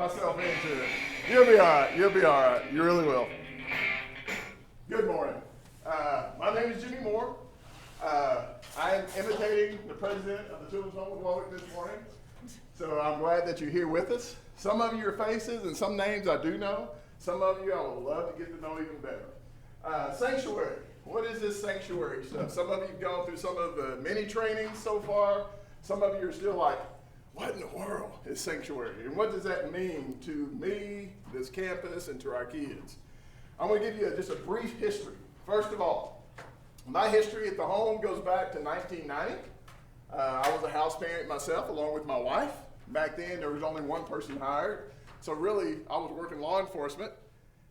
myself into it. You'll be all right. You'll be all right. You really will. Good morning. My name is Jimmy Moore. I am imitating the president of the Children's Home of Lubbock this morning. So I'm glad that you're here with us. Some of your faces and some names I do know. Some of you I would love to get to know even better. Sanctuary. What is this sanctuary stuff? Some of you have gone through some of the mini trainings so far. Some of you are still like, what in the world is sanctuary? And what does that mean to me, this campus, and to our kids? I'm going to give you just a brief history. First of all, my history at the home goes back to 1990. I was a house parent myself along with my wife. Back then, there was only one person hired. So really, I was working law enforcement.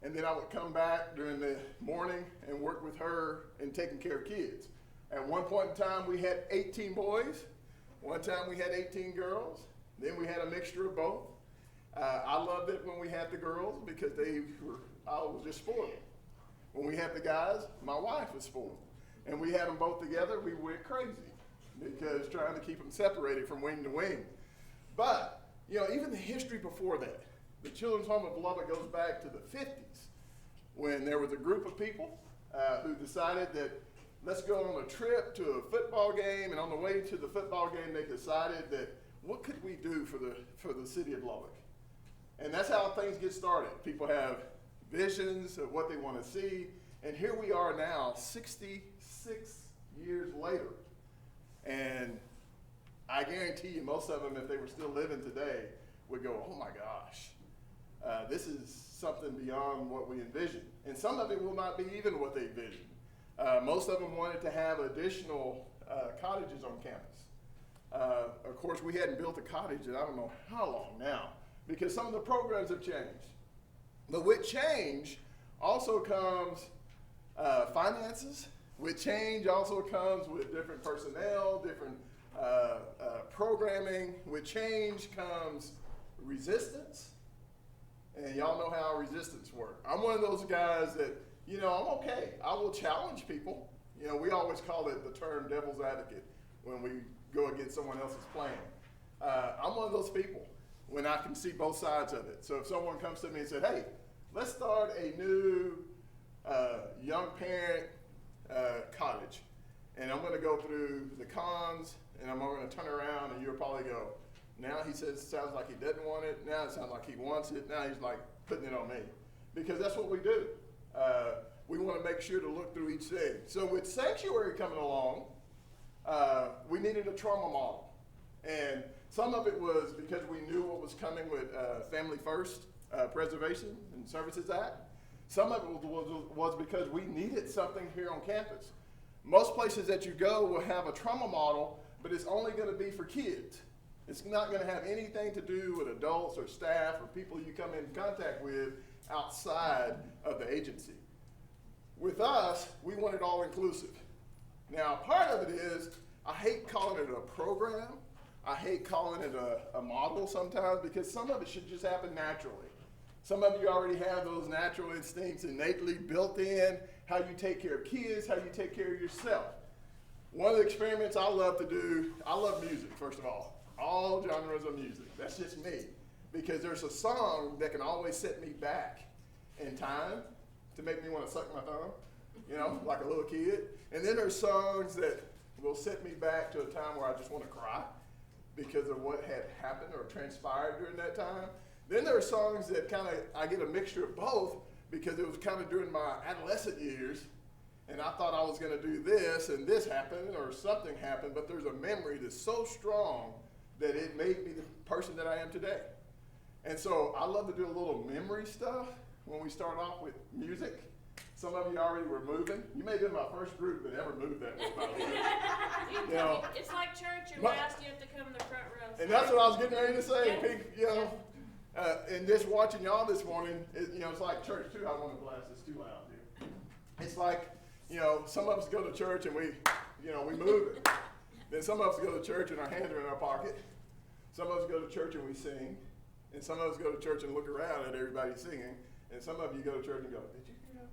And then I would come back during the morning and work with her in taking care of kids. At one point in time, we had 18 boys. One time we had 18 girls. Then we had a mixture of both. I loved it when we had the girls because I was just spoiled. When we had the guys, my wife was spoiled. And we had them both together, we went crazy because trying to keep them separated from wing to wing. But, even the history before that, the Children's Home of Lubbock goes back to the 50s when there was a group of people who decided that let's go on a trip to a football game, and on the way to the football game they decided that what could we do for the city of Lubbock? And that's how things get started. People have visions of what they want to see, and here we are now 66 years later. And I guarantee you most of them, if they were still living today, would go, oh my gosh. This is something beyond what we envisioned. And some of it will not be even what they envisioned. Most of them wanted to have additional cottages on campus. Of course, we hadn't built a cottage in I don't know how long now because some of the programs have changed. But with change also comes finances. With change also comes with different personnel, different programming. With change comes resistance. And y'all know how resistance works. I'm one of those guys that, I'm okay. I will challenge people. We always call it the term devil's advocate when we go against someone else's plan. I'm one of those people when I can see both sides of it. So if someone comes to me and said, hey, let's start a new young parent cottage. And I'm going to go through the cons, and I'm going to turn around, and you'll probably go, now he says it sounds like he doesn't want it. Now it sounds like he wants it. Now he's like putting it on me. Because that's what we do. We want to make sure to look through each thing. So with Sanctuary coming along, we needed a trauma model. And some of it was because we knew what was coming with Family First Preservation and Services Act. Some of it was because we needed something here on campus. Most places that you go will have a trauma model, but it's only going to be for kids. It's not going to have anything to do with adults or staff or people you come in contact with outside of the agency. With us, we want it all inclusive. Now, part of it is, I hate calling it a program. I hate calling it a model sometimes because some of it should just happen naturally. Some of you already have those natural instincts innately built in, how you take care of kids, how you take care of yourself. One of the experiments I love to do, I love music, first of all genres of music. That's just me. Because there's a song that can always set me back in time to make me want to suck my thumb, like a little kid. And then there's songs that will set me back to a time where I just want to cry because of what had happened or transpired during that time. Then there are songs that I get a mixture of both because it was kind of during my adolescent years and I thought I was going to do this and this happened or something happened, but there's a memory that's so strong that it made me the person that I am today. And so I love to do a little memory stuff when we start off with music. Some of you already were moving. You may have been my first group that ever moved that way, by the way. It's like church and last you have to come in the front row. And that's what I was getting ready to say. And just watching y'all this morning, it's like church too. I want to blast this too loud here. It's like, some of us go to church and we move it. Then some of us go to church and our hands are in our pocket. Some of us go to church and we sing. And some of us go to church and look around at everybody singing. And some of you go to church and go, did you hear that?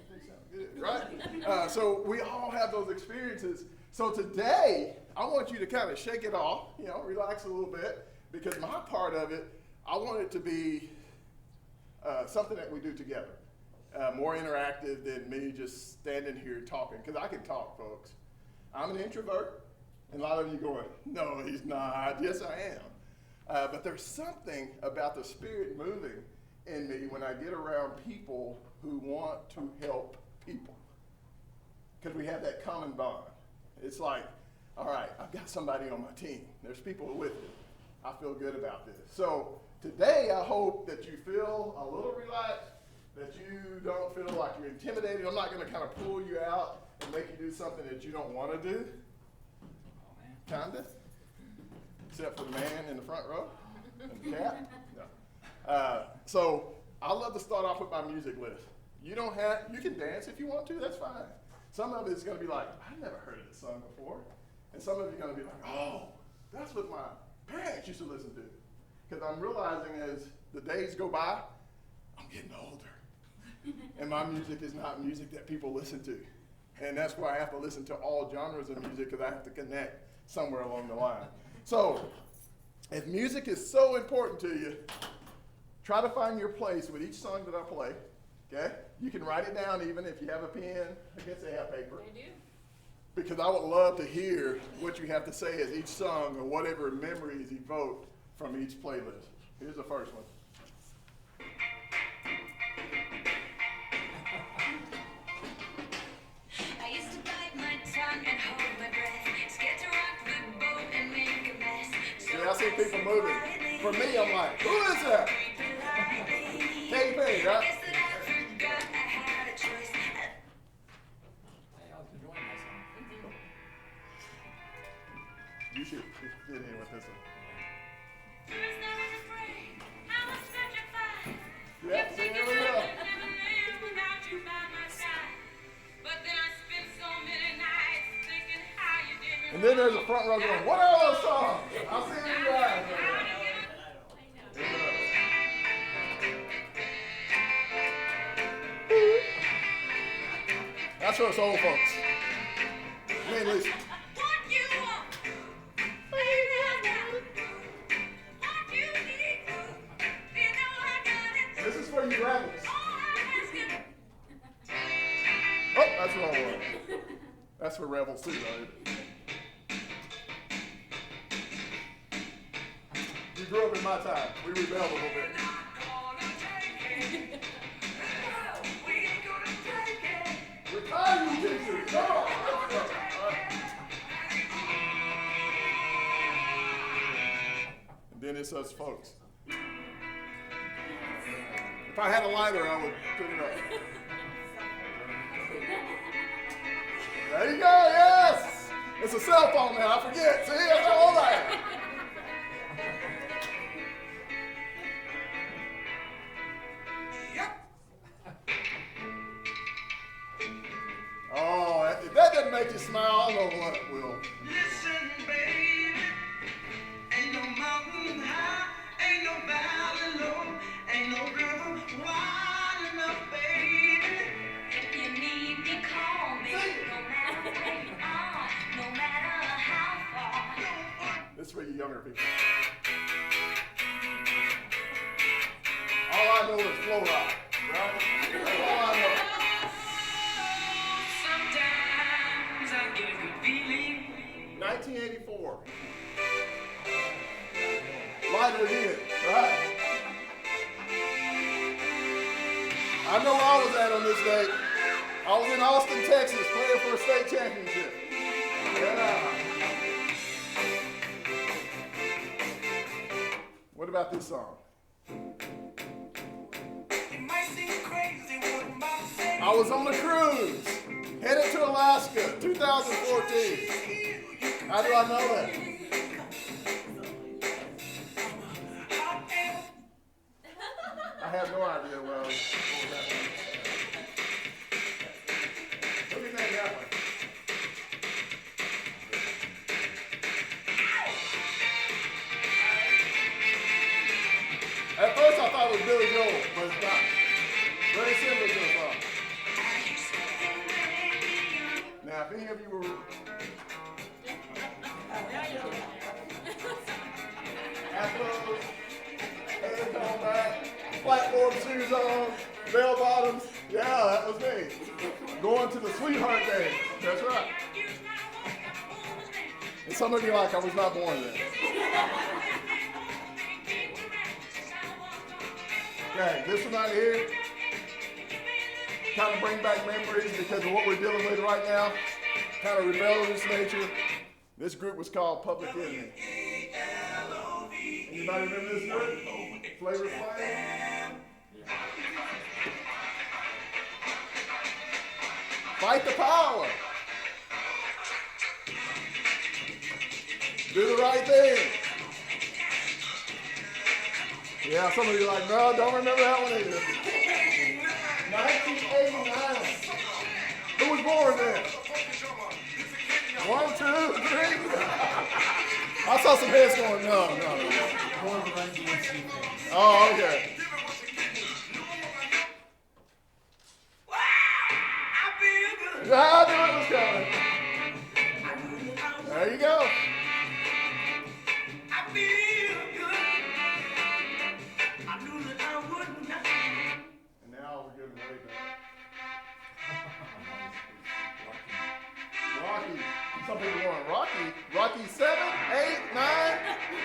They sound good, right? So we all have those experiences. So today, I want you to kind of shake it off, relax a little bit. Because my part of it, I want it to be something that we do together. More interactive than me just standing here talking, because I can talk, folks. I'm an introvert, and a lot of you going, no, he's not. Yes, I am. But there's something about the Spirit moving in me when I get around people who want to help people, because we have that common bond. It's like, all right, I've got somebody on my team. There's people with me. I feel good about this. So today, I hope that you feel a little relaxed, that you don't feel like you're intimidated. I'm not going to kind of pull you out and make you do something that you don't want to do. Kinda. Except for the man in the front row and the cat. No. So I love to start off with my music list. You can dance if you want to, that's fine. Some of it's going to be like, I've never heard of this song before. And some of you are going to be like, oh, that's what my parents used to listen to. Because I'm realizing as the days go by, I'm getting older. And my music is not music that people listen to. And that's why I have to listen to all genres of music, because I have to connect somewhere along the line. So if music is so important to you, try to find your place with each song that I play. Okay? You can write it down even if you have a pen. I guess they have paper. They do. Because I would love to hear what you have to say as each song or whatever memories evoke from each playlist. Here's the first one. I used to bite my tongue and hold my breath, scared to rock the boat and make a mess. See, I see people moving. For me, I'm like, who is that? Katy Perry, right? Guess that I forgot I had a choice. You should fit in with this one. First I was afraid, I was petrified. Yeah, see, here we go. Never live without you by my side. But then I spent so many nights thinking how you did me. And then there's a front row going, what are those songs? I'll see you guys. That's for us old folks. Man, listen. What you want? What you need? You know I got it. This is for you rebels. All I'm asking. Oh, that's the wrong one. That's for rebels too, right? You grew up in my time. We rebelled a little bit. Retire, you teachers. Come on. And then it's us folks. If I had a lighter, I would put it up. There you go, yes! It's a cell phone now, I forget. See, that's all right. Oh, if that doesn't make you smile, I don't know what will. Listen, baby, ain't no mountain high, ain't no valley low, ain't no river wide enough, baby. If you need me, call me. No matter where you are, no matter how far. This is for you younger people. All I know is flow rock, right? That's all I know. Sometimes I get a good feeling. 1984. Lighter again, right? I know where I was at on this day. I was in Austin, Texas, playing for a state championship. Yeah. What about this song? It might seem crazy what I'm about to say. I was on a cruise, headed to Alaska, 2014. How do I know that? I have no idea what was happening. What do you think happened? At first I thought it was Billy Joel, but it's not. Very similar to the song. Now, if any of you were Afros, platform shoes on, bell bottoms. Yeah, that was me. Going to the sweetheart day. That's right. And some of you like, I was not born then. Okay, this one right here kind of bring back memories because of what we're dealing with right now. Kind of rebellious nature. This group was called Public Enemy. Anybody remember this group? Flavor Flav? Fight the power. Do the right thing. Yeah, some of you are like, no, don't remember that one either. 1989. Who was born then? 1, 2, 3. I saw some heads going, no. Oh, okay. I knew it was coming. There you go. I feel good. I knew that I would not. And now we're getting way back. Rocky. Some people going, Rocky? Rocky 7, 8, 9?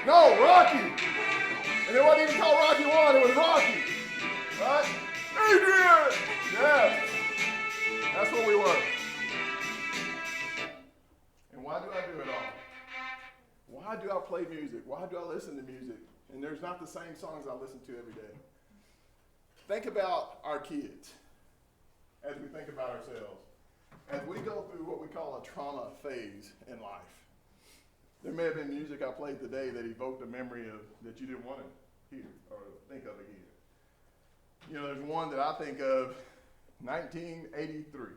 No, Rocky. And it wasn't even called Rocky 1, it was Rocky. Right? Adrian! Yeah. That's what we were. And why do I do it all? Why do I play music? Why do I listen to music? And there's not the same songs I listen to every day. Think about our kids as we think about ourselves. As we go through what we call a trauma phase in life, there may have been music I played today that evoked a memory of that you didn't want to hear or think of again. You know, there's one that I think of, 1983.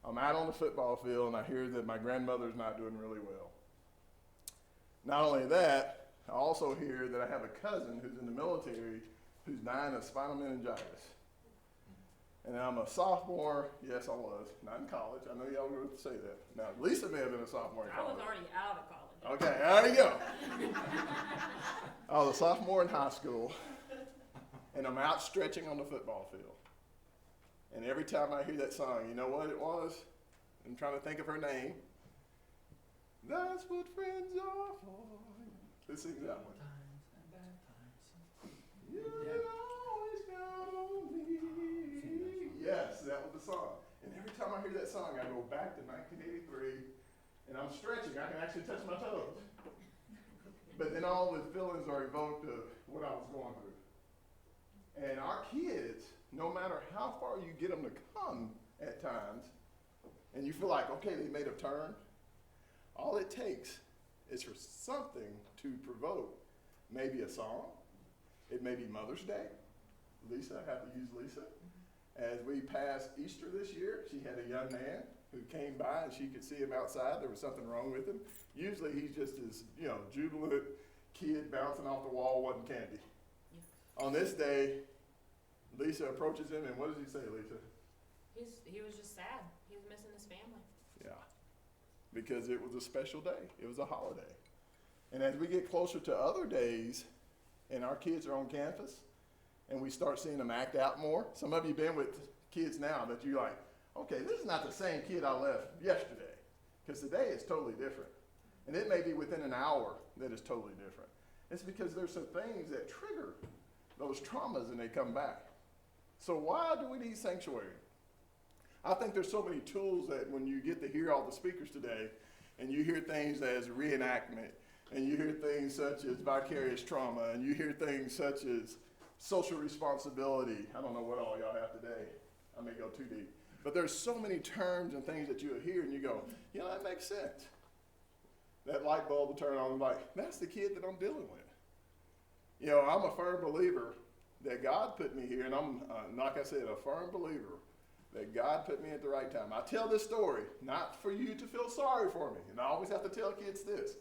I'm out on the football field and I hear that my grandmother's not doing really well. Not only that, I also hear that I have a cousin who's in the military who's dying of spinal meningitis. And I'm a sophomore. Yes, I was. Not in college. I know y'all were going to say that. Now, Lisa may have been a sophomore in I college. was already out of college. Okay, there you go. I was a sophomore in high school, and I'm out stretching on the football field. And every time I hear that song, you know what it was? I'm trying to think of her name. That's what friends are for. Let's sing that one. You can always count on me. Yes, that was the song. And every time I hear that song, I go back to 1983, and I'm stretching. I can actually touch my toes. But then all the feelings are evoked of what I was going through. And our kids, no matter how far you get them to come at times, and you feel like, okay, they made a turn, all it takes is for something to provoke maybe a song. It may be Mother's Day. Lisa, I have to use Lisa. As we passed Easter this year, she had a young man who came by and she could see him outside. There was something wrong with him. Usually he's just this, jubilant kid bouncing off the wall wanting candy. On this day, Lisa approaches him, and what does he say, Lisa? He was just sad. He was missing his family. Yeah, because it was a special day. It was a holiday. And as we get closer to other days, and our kids are on campus, and we start seeing them act out more. Some of you been with kids now that you're like, okay, this is not the same kid I left yesterday, because today is totally different. And it may be within an hour that is totally different. It's because there's some things that trigger those traumas and they come back. So why do we need sanctuary? I think there's so many tools that when you get to hear all the speakers today, and you hear things as reenactment, and you hear things such as vicarious trauma, and you hear things such as social responsibility. I don't know what all y'all have today. I may go too deep. But there's so many terms and things that you'll hear and you go, that makes sense. That light bulb will turn on and like, that's the kid that I'm dealing with. I'm a firm believer that God put me here, and I'm, like I said, a firm believer that God put me at the right time. I tell this story, not for you to feel sorry for me, and I always have to tell kids this.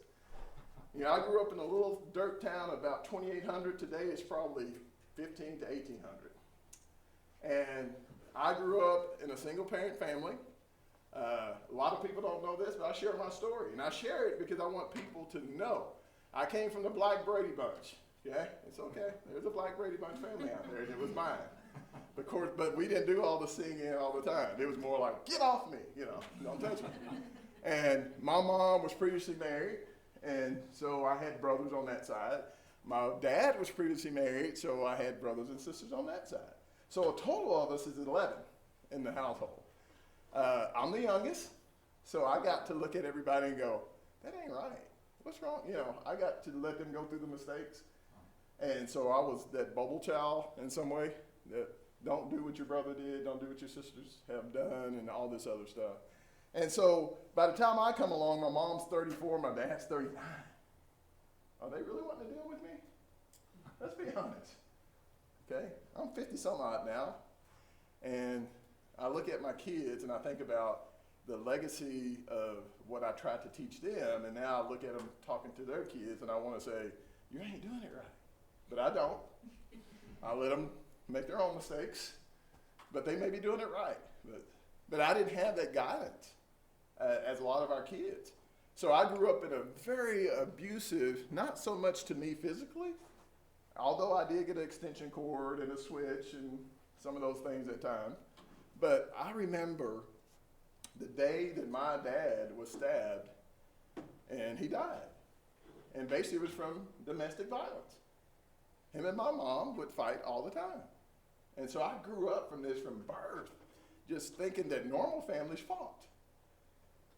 I grew up in a little dirt town about 2,800. Today it's probably 15 to 1,800. And I grew up in a single-parent family. A lot of people don't know this, but I share my story. And I share it because I want people to know. I came from the Black Brady Bunch. Okay, it's okay. There's a Black Brady Bunch family out there, and it was mine. Of course, but we didn't do all the singing all the time. It was more like, get off me, don't touch me. And my mom was previously married, and so I had brothers on that side. My dad was previously married, so I had brothers and sisters on that side. So a total of us is 11 in the household. I'm the youngest, so I got to look at everybody and go, that ain't right. What's wrong? I got to let them go through the mistakes. And so I was that bubble child in some way, that don't do what your brother did, don't do what your sisters have done, and all this other stuff. And so by the time I come along, my mom's 34, my dad's 39. Are they really wanting to deal with me? Let's be honest. Okay? I'm 50-some odd now. And I look at my kids and I think about the legacy of what I tried to teach them, and now I look at them talking to their kids and I want to say, you ain't doing it right. But I don't. I let them make their own mistakes, but they may be doing it right. But I didn't have that guidance as a lot of our kids. So I grew up in a very abusive, not so much to me physically, although I did get an extension cord and a switch and some of those things at times. But I remember the day that my dad was stabbed and he died. And basically it was from domestic violence. Him and my mom would fight all the time. And so I grew up from birth, just thinking that normal families fought.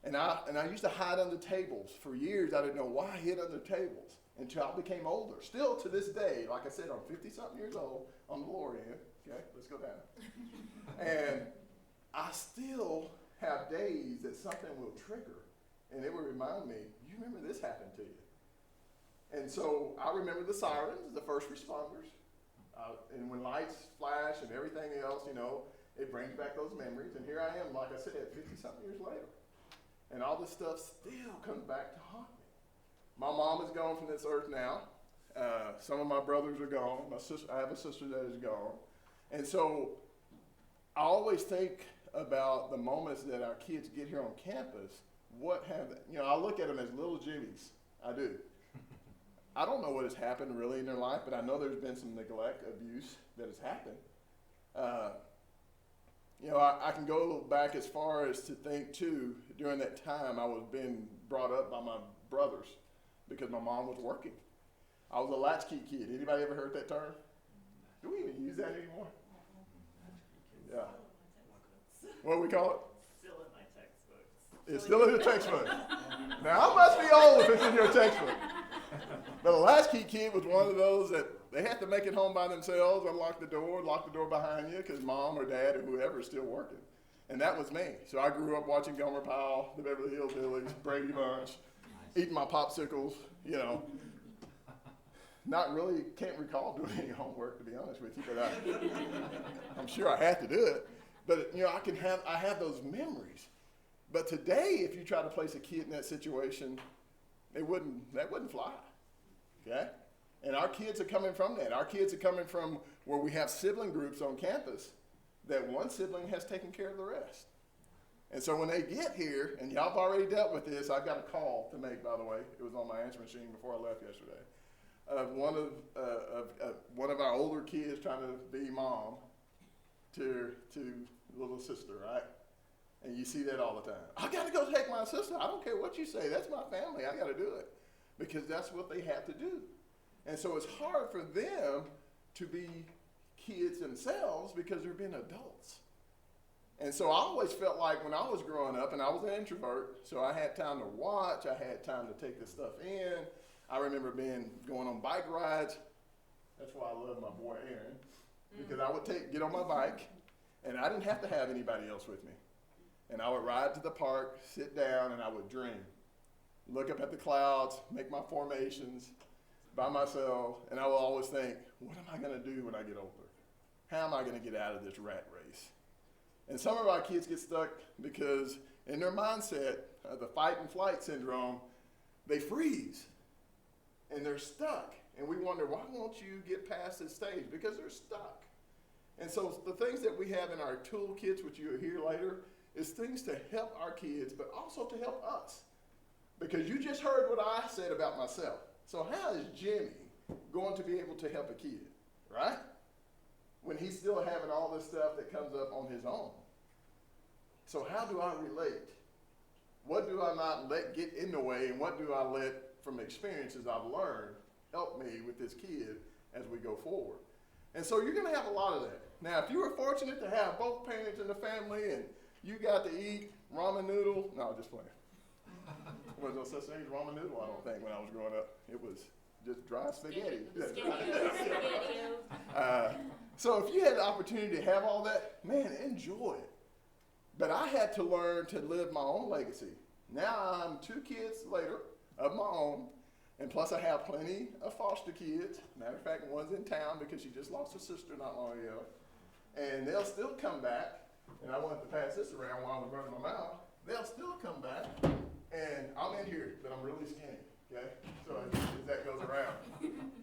And I used to hide under tables. For years, I didn't know why I hid under tables until I became older. Still to this day, like I said, I'm 50-something years old on the lower end. Okay, let's go down. And I still have days that something will trigger, and it will remind me, you remember this happened to you. And so I remember the sirens, the first responders, and when lights flash and everything else, it brings back those memories. And here I am, like I said, 50-something years later. And all this stuff still comes back to haunt me. My mom is gone from this earth now. Some of my brothers are gone. I have a sister that is gone. And so I always think about the moments that our kids get here on campus. I look at them as little Jimmies. I do. I don't know what has happened really in their life, but I know there's been some neglect, abuse that has happened. I can go back as far as to think too, during that time I was being brought up by my brothers because my mom was working. I was a latchkey kid. Anybody ever heard that term? Do we even use that anymore? Yeah. What do we call it? Still in my textbooks. It's still in your textbook. Now I must be old if it's in your textbook. But a latchkey kid was one of those that they had to make it home by themselves, lock the door behind you because mom or dad or whoever is still working. And that was me. So I grew up watching Gomer Pyle, the Beverly Hillbillies, Brady Bunch, eating my popsicles, Not really, can't recall doing any homework, to be honest with you, but I'm sure I had to do it. But, I have those memories. But today, if you try to place a kid in that situation, that wouldn't fly, okay? And our kids are coming from that. Our kids are coming from where we have sibling groups on campus that one sibling has taken care of the rest. And so when they get here, and y'all have already dealt with this, I've got a call to make, by the way. It was on my answer machine before I left yesterday. One of our older kids trying to be mom to little sister, right? And you see that all the time. I got to go take my sister. I don't care what you say. That's my family. I got to do it because that's what they have to do. And so it's hard for them to be kids themselves because they're being adults. And so I always felt like when I was growing up, and I was an introvert, so I had time to watch. I had time to take this stuff in. I remember going on bike rides. That's why I love my boy Aaron, because I would get on my bike, and I didn't have to have anybody else with me. And I would ride to the park, sit down, and I would dream. Look up at the clouds, make my formations by myself, and I would always think, what am I going to do when I get older? How am I going to get out of this rat race? And some of our kids get stuck because in their mindset, the fight and flight syndrome, they freeze and they're stuck. And we wonder, why won't you get past this stage? Because they're stuck. And so the things that we have in our toolkits, which you'll hear later, is things to help our kids, but also to help us. Because you just heard what I said about myself. So how is Jimmy going to be able to help a kid, right? When he's still having all this stuff that comes up on his own. So how do I relate? What do I not let get in the way, and what do I let, from experiences I've learned, help me with this kid as we go forward? And so you're going to have a lot of that. Now, if you were fortunate to have both parents in the family and you got to eat ramen noodle, no, just playing. There was no such thing as ramen noodle, I don't think, when I was growing up. It was just dry spaghetti. So if you had the opportunity to have all that, man, enjoy it. But I had to learn to live my own legacy. Now I'm 2 kids later of my own, and plus I have plenty of foster kids. Matter of fact, one's in town because she just lost her sister not long ago. And they'll still come back, and I wanted to pass this around while I was running my mouth. They'll still come back, and I'm in here, but I'm really skinny, okay? So as that goes around,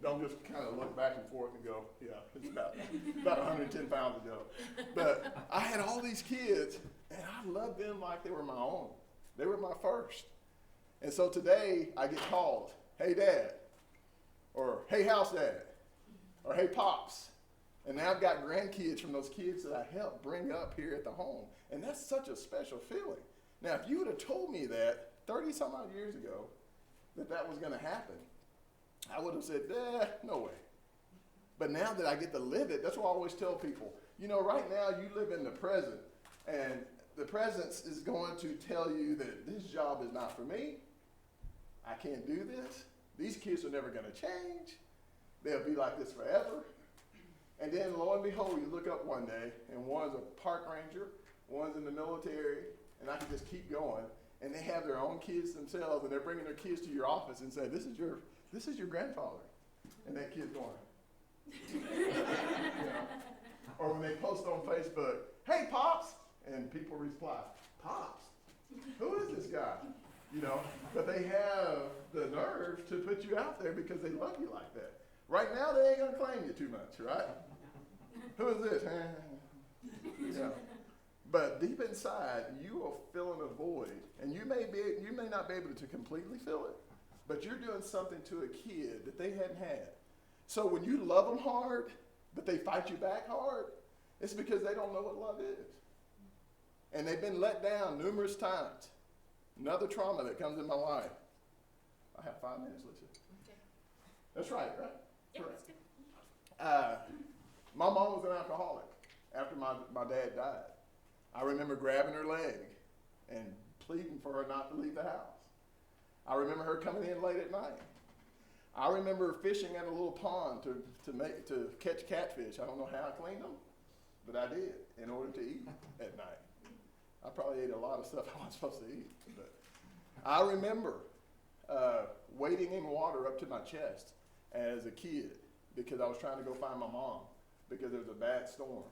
don't just kind of look back and forth and go, yeah, it's about 110 pounds ago. But I had all these kids, and I loved them like they were my own. They were my first. And so today I get called, hey dad, or hey house dad, or hey pops. And now I've got grandkids from those kids that I helped bring up here at the home. And that's such a special feeling. Now, if you would have told me that 30 some odd years ago, that was going to happen, I would have said, no way. But now that I get to live it, that's what I always tell people. You know, right now you live in the present, and the present is going to tell you that this job is not for me. I can't do this. These kids are never going to change. They'll be like this forever. And then lo and behold, you look up one day, and one's a park ranger, one's in the military, and I can just keep going. And they have their own kids themselves, and they're bringing their kids to your office and say, this is your grandfather. And that kid's going. You know? Or when they post on Facebook, hey, Pops, and people reply, Pops? Who is this guy? You know, but they have the nerve to put you out there because they love you like that. Right now, they ain't gonna claim you too much, right? Who is this? You know. But deep inside, you are filling a void, and you may not be able to completely fill it, but you're doing something to a kid that they hadn't had. So when you love them hard, but they fight you back hard, it's because they don't know what love is. And they've been let down numerous times. Another trauma that comes in my life. I have 5 minutes, Lisa. Okay. That's right? Yeah, Correct. that's good. My mom was an alcoholic after my dad died. I remember grabbing her leg and pleading for her not to leave the house. I remember her coming in late at night. I remember fishing at a little pond to catch catfish. I don't know how I cleaned them, but I did in order to eat at night. I probably ate a lot of stuff I wasn't supposed to eat. But I remember wading in water up to my chest as a kid because I was trying to go find my mom because there was a bad storm.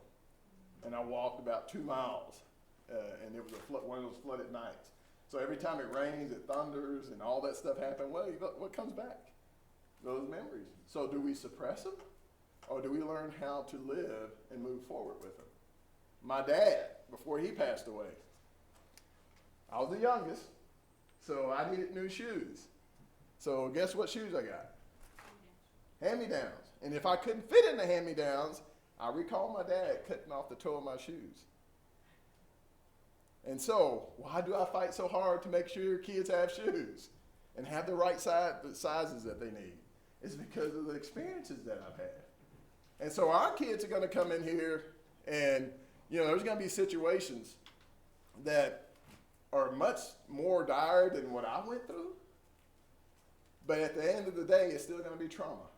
And I walked about 2 miles, and it was one of those flooded nights. So every time it rains, it thunders, and all that stuff happened. Well, what comes back? Those memories. So do we suppress them, or do we learn how to live and move forward with them? My dad, before he passed away, I was the youngest, so I needed new shoes. So guess what shoes I got? Hand-me-downs. And if I couldn't fit in the hand-me-downs, I recall my dad cutting off the toe of my shoes. And so, why do I fight so hard to make sure kids have shoes and have the right sizes that they need? It's because of the experiences that I've had. And so our kids are going to come in here and, there's going to be situations that are much more dire than what I went through. But at the end of the day, it's still going to be trauma.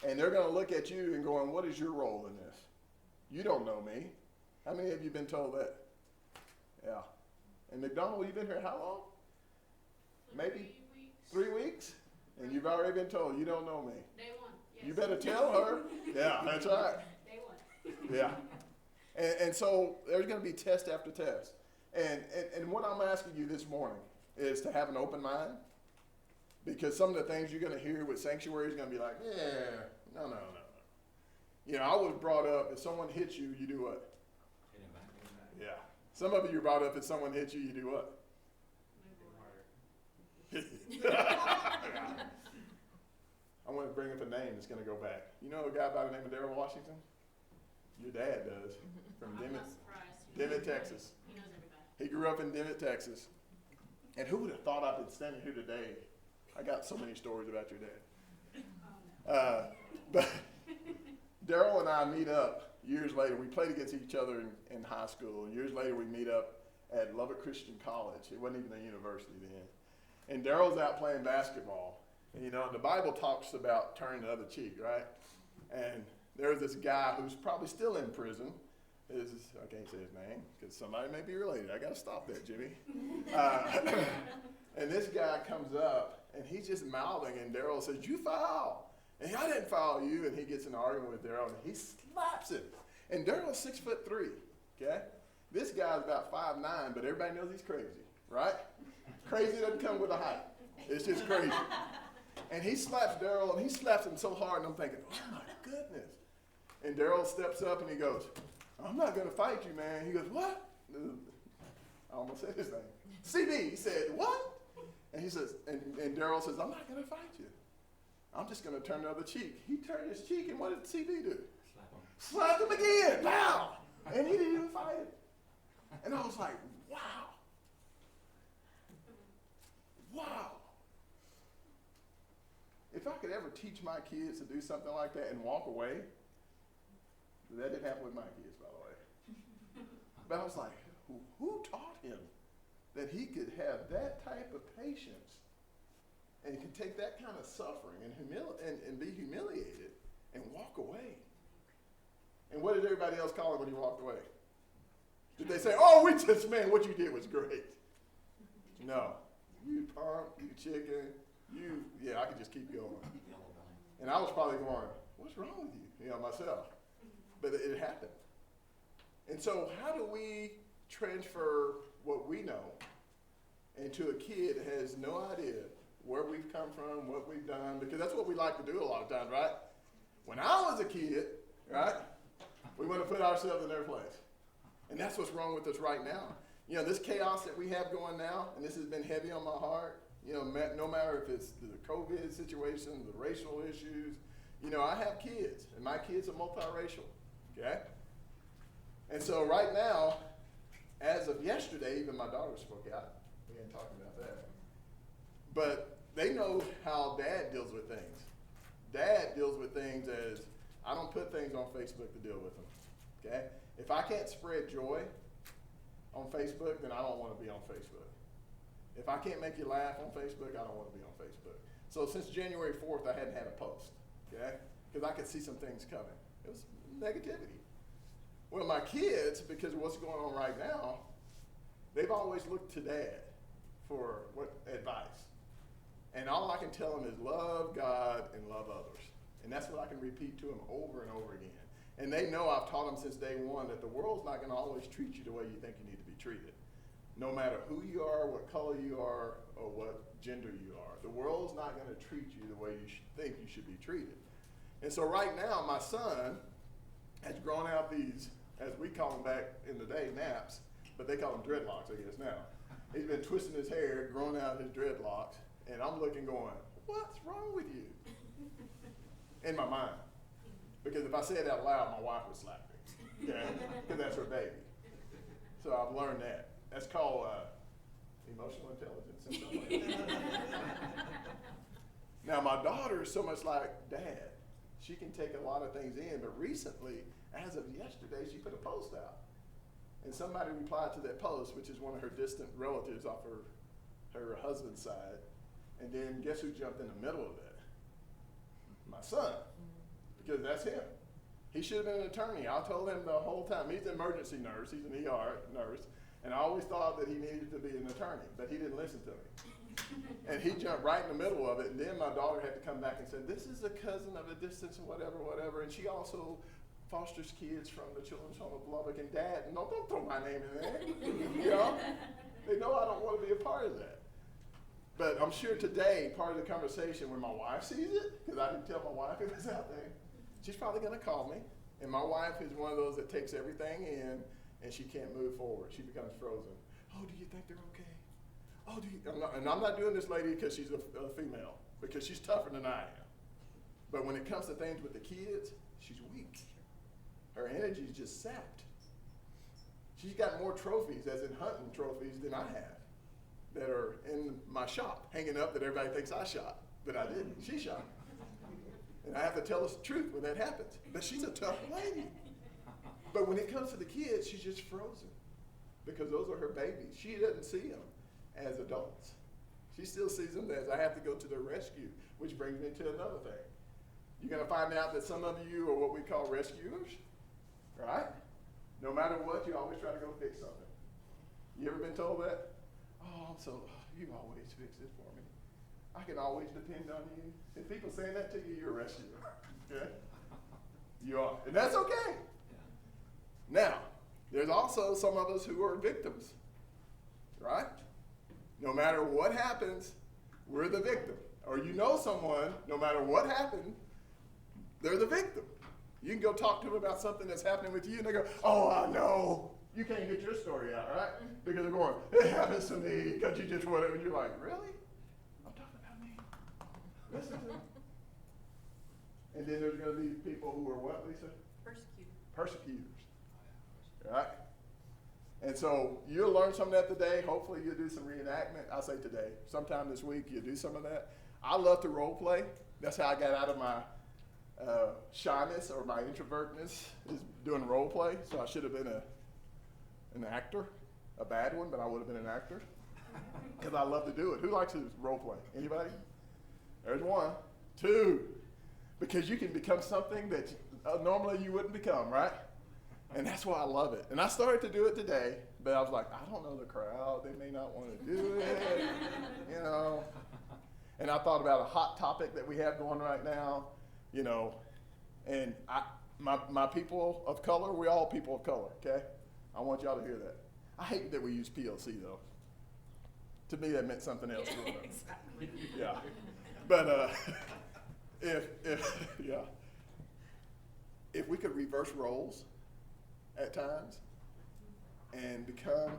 And they're going to look at you and going, what is your role in this? You don't know me. How many of you been told that? Yeah. And McDonald, you've been here how long? Maybe 3 weeks? And you've already been told you don't know me. Day one. Yes. You better tell her. Yeah, that's right. Day one. Yeah. And so there's going to be test after test. And what I'm asking you this morning is to have an open mind. Because some of the things you're going to hear with sanctuary is going to be like, no. I was brought up, if someone hits you, you do what? Hit him back. Yeah. Some of you are brought up, if someone hits you, you do what? I want to bring up a name that's going to go back. You know a guy by the name of Daryl Washington? Your dad does, from I'm Dimmitt, not surprised. Dimmitt, Texas. He knows everybody. He grew up in Dimmitt, Texas. And who would have thought I'd been standing here today? I got so many stories about your dad. But Daryl and I meet up years later. We played against each other in high school. And years later, we meet up at Lubbock Christian College. It wasn't even a university then. And Daryl's out playing basketball. And, you know, the Bible talks about turning the other cheek, right? And there's this guy who's probably still in prison. I can't say his name because somebody may be related. I got to stop that, Jimmy. And this guy comes up and he's just mouthing, and Daryl says, "You foul." And I didn't foul you. And he gets in an argument with Daryl and he slaps him. And Daryl's 6'3", okay? This guy's about 5'9", but everybody knows he's crazy, right? Crazy doesn't come with a height. It's just crazy. And he slaps Daryl, and he slaps him so hard, and I'm thinking, oh my goodness. And Daryl steps up and he goes, "I'm not going to fight you, man." He goes, "What?" I almost said his name. CB. He said, "What?" And he says, and Daryl says, "I'm not going to fight you. I'm just going to turn the other cheek." He turned his cheek, and what did CB do? Slap him again. Pow! And he didn't even fight him. And I was like, wow. Wow. If I could ever teach my kids to do something like that and walk away, that didn't happen with my kids, by the way. But I was like, who taught him that he could have that type of patience and can take that kind of suffering and be humiliated and walk away? And what did everybody else call him when he walked away? Did they say, "Oh, what you did was great"? No. You punk, you chicken, I could just keep going. And I was probably going, "What's wrong with you?" Myself. But it happened. And so how do we transfer what we know into a kid that has no idea where we've come from, what we've done? Because that's what we like to do a lot of times, right? When I was a kid, right, we want to put ourselves in their place. And that's what's wrong with us right now. This chaos that we have going now, and this has been heavy on my heart, no matter if it's the COVID situation, the racial issues, I have kids, and my kids are multiracial, okay? And so right now, as of yesterday, even my daughter spoke out. We ain't talking about that. But they know how Dad deals with things. Dad deals with things as, I don't put things on Facebook to deal with them, okay? If I can't spread joy on Facebook, then I don't want to be on Facebook. If I can't make you laugh on Facebook, I don't want to be on Facebook. So since January 4th, I hadn't had a post, okay? Because I could see some things coming. It was negativity. Well, my kids, because of what's going on right now, they've always looked to Dad for advice. And all I can tell them is love God and love others. And that's what I can repeat to them over and over again. And they know I've taught them since day one that the world's not going to always treat you the way you think you need to be treated. No matter who you are, what color you are, or what gender you are. The world's not going to treat you the way you think you should be treated. And so right now, my son has grown out these, as we call them back in the day, naps, but they call them dreadlocks, I guess, now. He's been twisting his hair, growing out his dreadlocks, and I'm looking going, what's wrong with you? In my mind. Because if I say it out loud, my wife would slap me, okay? Because that's her baby. So I've learned that. That's called emotional intelligence in some ways. Now, my daughter is so much like Dad. She can take a lot of things in, but recently, as of yesterday, she put a post out. And somebody replied to that post, which is one of her distant relatives off her husband's side. And then guess who jumped in the middle of that? My son. Because that's him. He should have been an attorney. I told him the whole time. He's an emergency nurse. He's an ER nurse. And I always thought that he needed to be an attorney, but he didn't listen to me. And he jumped right in the middle of it. And then my daughter had to come back and said, "This is a cousin of a distance and whatever. And she also fosters kids from the Children's Home of Lubbock. And Dad, no, don't throw my name in there. They know I don't want to be a part of that. But I'm sure today, part of the conversation when my wife sees it, because I didn't tell my wife it was out there, she's probably going to call me. And my wife is one of those that takes everything in, and she can't move forward. She becomes frozen. "Oh, do you think they're okay? Oh, do you?" I'm not doing this lady because she's a female, because she's tougher than I am. But when it comes to things with the kids, she's weak. Her energy's just sapped. She's got more trophies, as in hunting trophies, than I have that are in my shop, hanging up that everybody thinks I shot, but I didn't. She shot. And I have to tell us the truth when that happens. But she's a tough lady. But when it comes to the kids, she's just frozen because those are her babies. She doesn't see them as adults. She still sees them as I have to go to their rescue, which brings me to another thing. You're going to find out that some of you are what we call rescuers, right? No matter what, you always try to go fix something. You ever been told that? Oh, you always fix it for me. I can always depend on you. If people saying that to you, you're a rescuer. Okay? You are. And that's okay. Now, there's also some of us who are victims, right? No matter what happens, we're the victim. Or you know someone, no matter what happened, they're the victim. You can go talk to them about something that's happening with you, and they go, oh, I know. You can't get your story out, right? Because they're going, it happens to me, because you just whatever. And you're like, really? I'm talking about me. Listen to me. And then there's going to be people who are what, Lisa? Persecutors. Right? And so you'll learn some of that today. Hopefully you'll do some reenactment. I say today. Sometime this week you'll do some of that. I love to role play. That's how I got out of my shyness or my introvertness, is doing role play. So I should have been an actor, a bad one, but I would have been an actor because I love to do it. Who likes to role play? Anybody? There's one. Two, because you can become something that normally you wouldn't become, right? And that's why I love it. And I started to do it today, but I was like, I don't know the crowd. They may not want to do it, you know. And I thought about a hot topic that we have going right now, you know. And my people of color, we're all people of color, okay? I want y'all to hear that. I hate that we use PLC, though. To me, that meant something else. Exactly. Yeah. But if we could reverse roles at times and become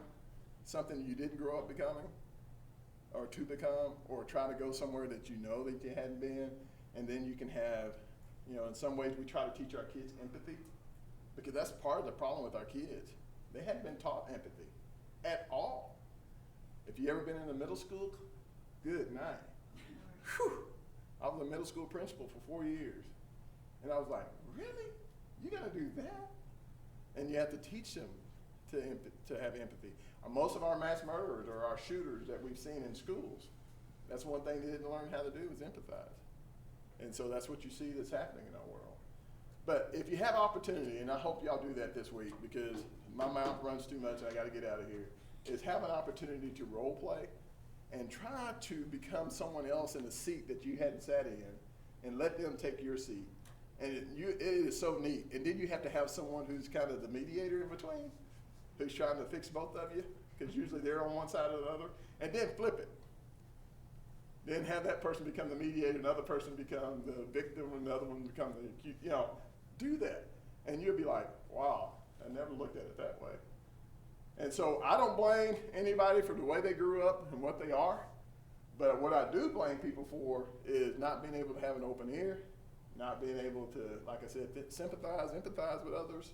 something you didn't grow up becoming or to become, or try to go somewhere that you know that you hadn't been, and then you can have, you know, in some ways we try to teach our kids empathy, because that's part of the problem with our kids. They hadn't been taught empathy at all. If you ever been in a middle school, good night. Whew. I was a middle school principal for 4 years. And I was like, really? You gotta do that? And you have to teach them to have empathy. Most of our mass murderers or our shooters that we've seen in schools, that's one thing they didn't learn how to do is empathize. And so that's what you see that's happening in our world. But if you have opportunity, and I hope y'all do that this week because my mouth runs too much and I gotta get out of here, is have an opportunity to role play and try to become someone else in a seat that you hadn't sat in and let them take your seat. And it is so neat. And then you have to have someone who's kind of the mediator in between, who's trying to fix both of you, because usually they're on one side or the other, and then flip it. Then have that person become the mediator, another person become the victim, another one become the accused. You know, do that. And you'll be like, wow, I never looked at it that way. And so I don't blame anybody for the way they grew up and what they are, but what I do blame people for is not being able to have an open ear, not being able to, like I said, sympathize, empathize with others.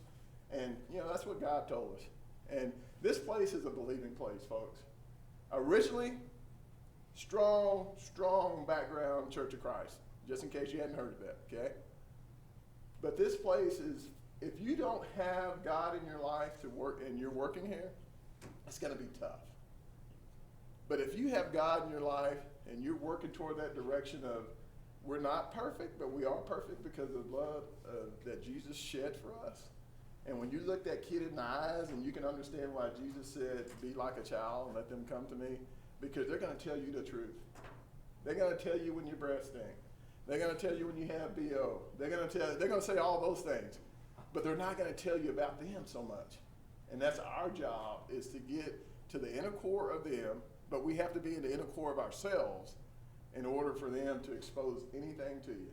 And, you know, that's what God told us. And this place is a believing place, folks. Originally, strong background Church of Christ, just in case you hadn't heard of that, okay? But this place is, if you don't have God in your life to work and you're working here, it's going to be tough. But if you have God in your life and you're working toward that direction of, we're not perfect, but we are perfect because of the blood that Jesus shed for us. And when you look that kid in the eyes and you can understand why Jesus said, be like a child and let them come to me, because they're going to tell you the truth. They're going to tell you when your breath stinks. They're going to tell you when you have BO. They're going to say all those things, but they're not going to tell you about them so much. And that's our job, is to get to the inner core of them, but we have to be in the inner core of ourselves in order for them to expose anything to you.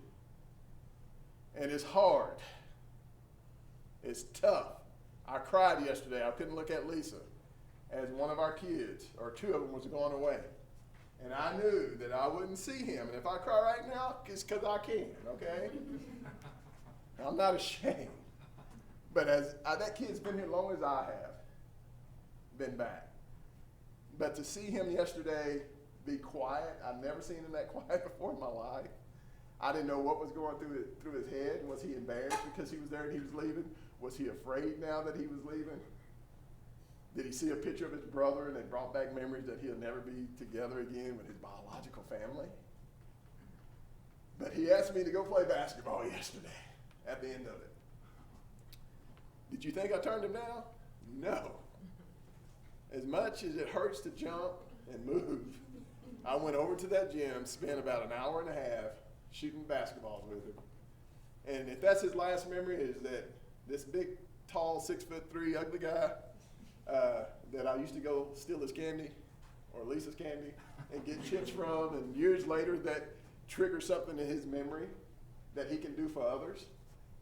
And it's hard. It's tough. I cried yesterday. I couldn't look at Lisa as one of our kids, or two of them, was going away. And I knew that I wouldn't see him. And if I cry right now, it's because I can, okay? I'm not ashamed. But that kid's been here as long as I have been back. But to see him yesterday be quiet, I've never seen him that quiet before in my life. I didn't know what was going through his head. Was he embarrassed because he was there and he was leaving? Was he afraid now that he was leaving? Did he see a picture of his brother and it brought back memories that he'll never be together again with his biological family? But he asked me to go play basketball yesterday at the end of it. Did you think I turned him down? No. As much as it hurts to jump and move, I went over to that gym, spent about an hour and a half shooting basketballs with him. And if that's his last memory, is that this big, tall, 6'3" ugly guy that I used to go steal his candy or Lisa's candy and get chips from, and years later that triggers something in his memory that he can do for others,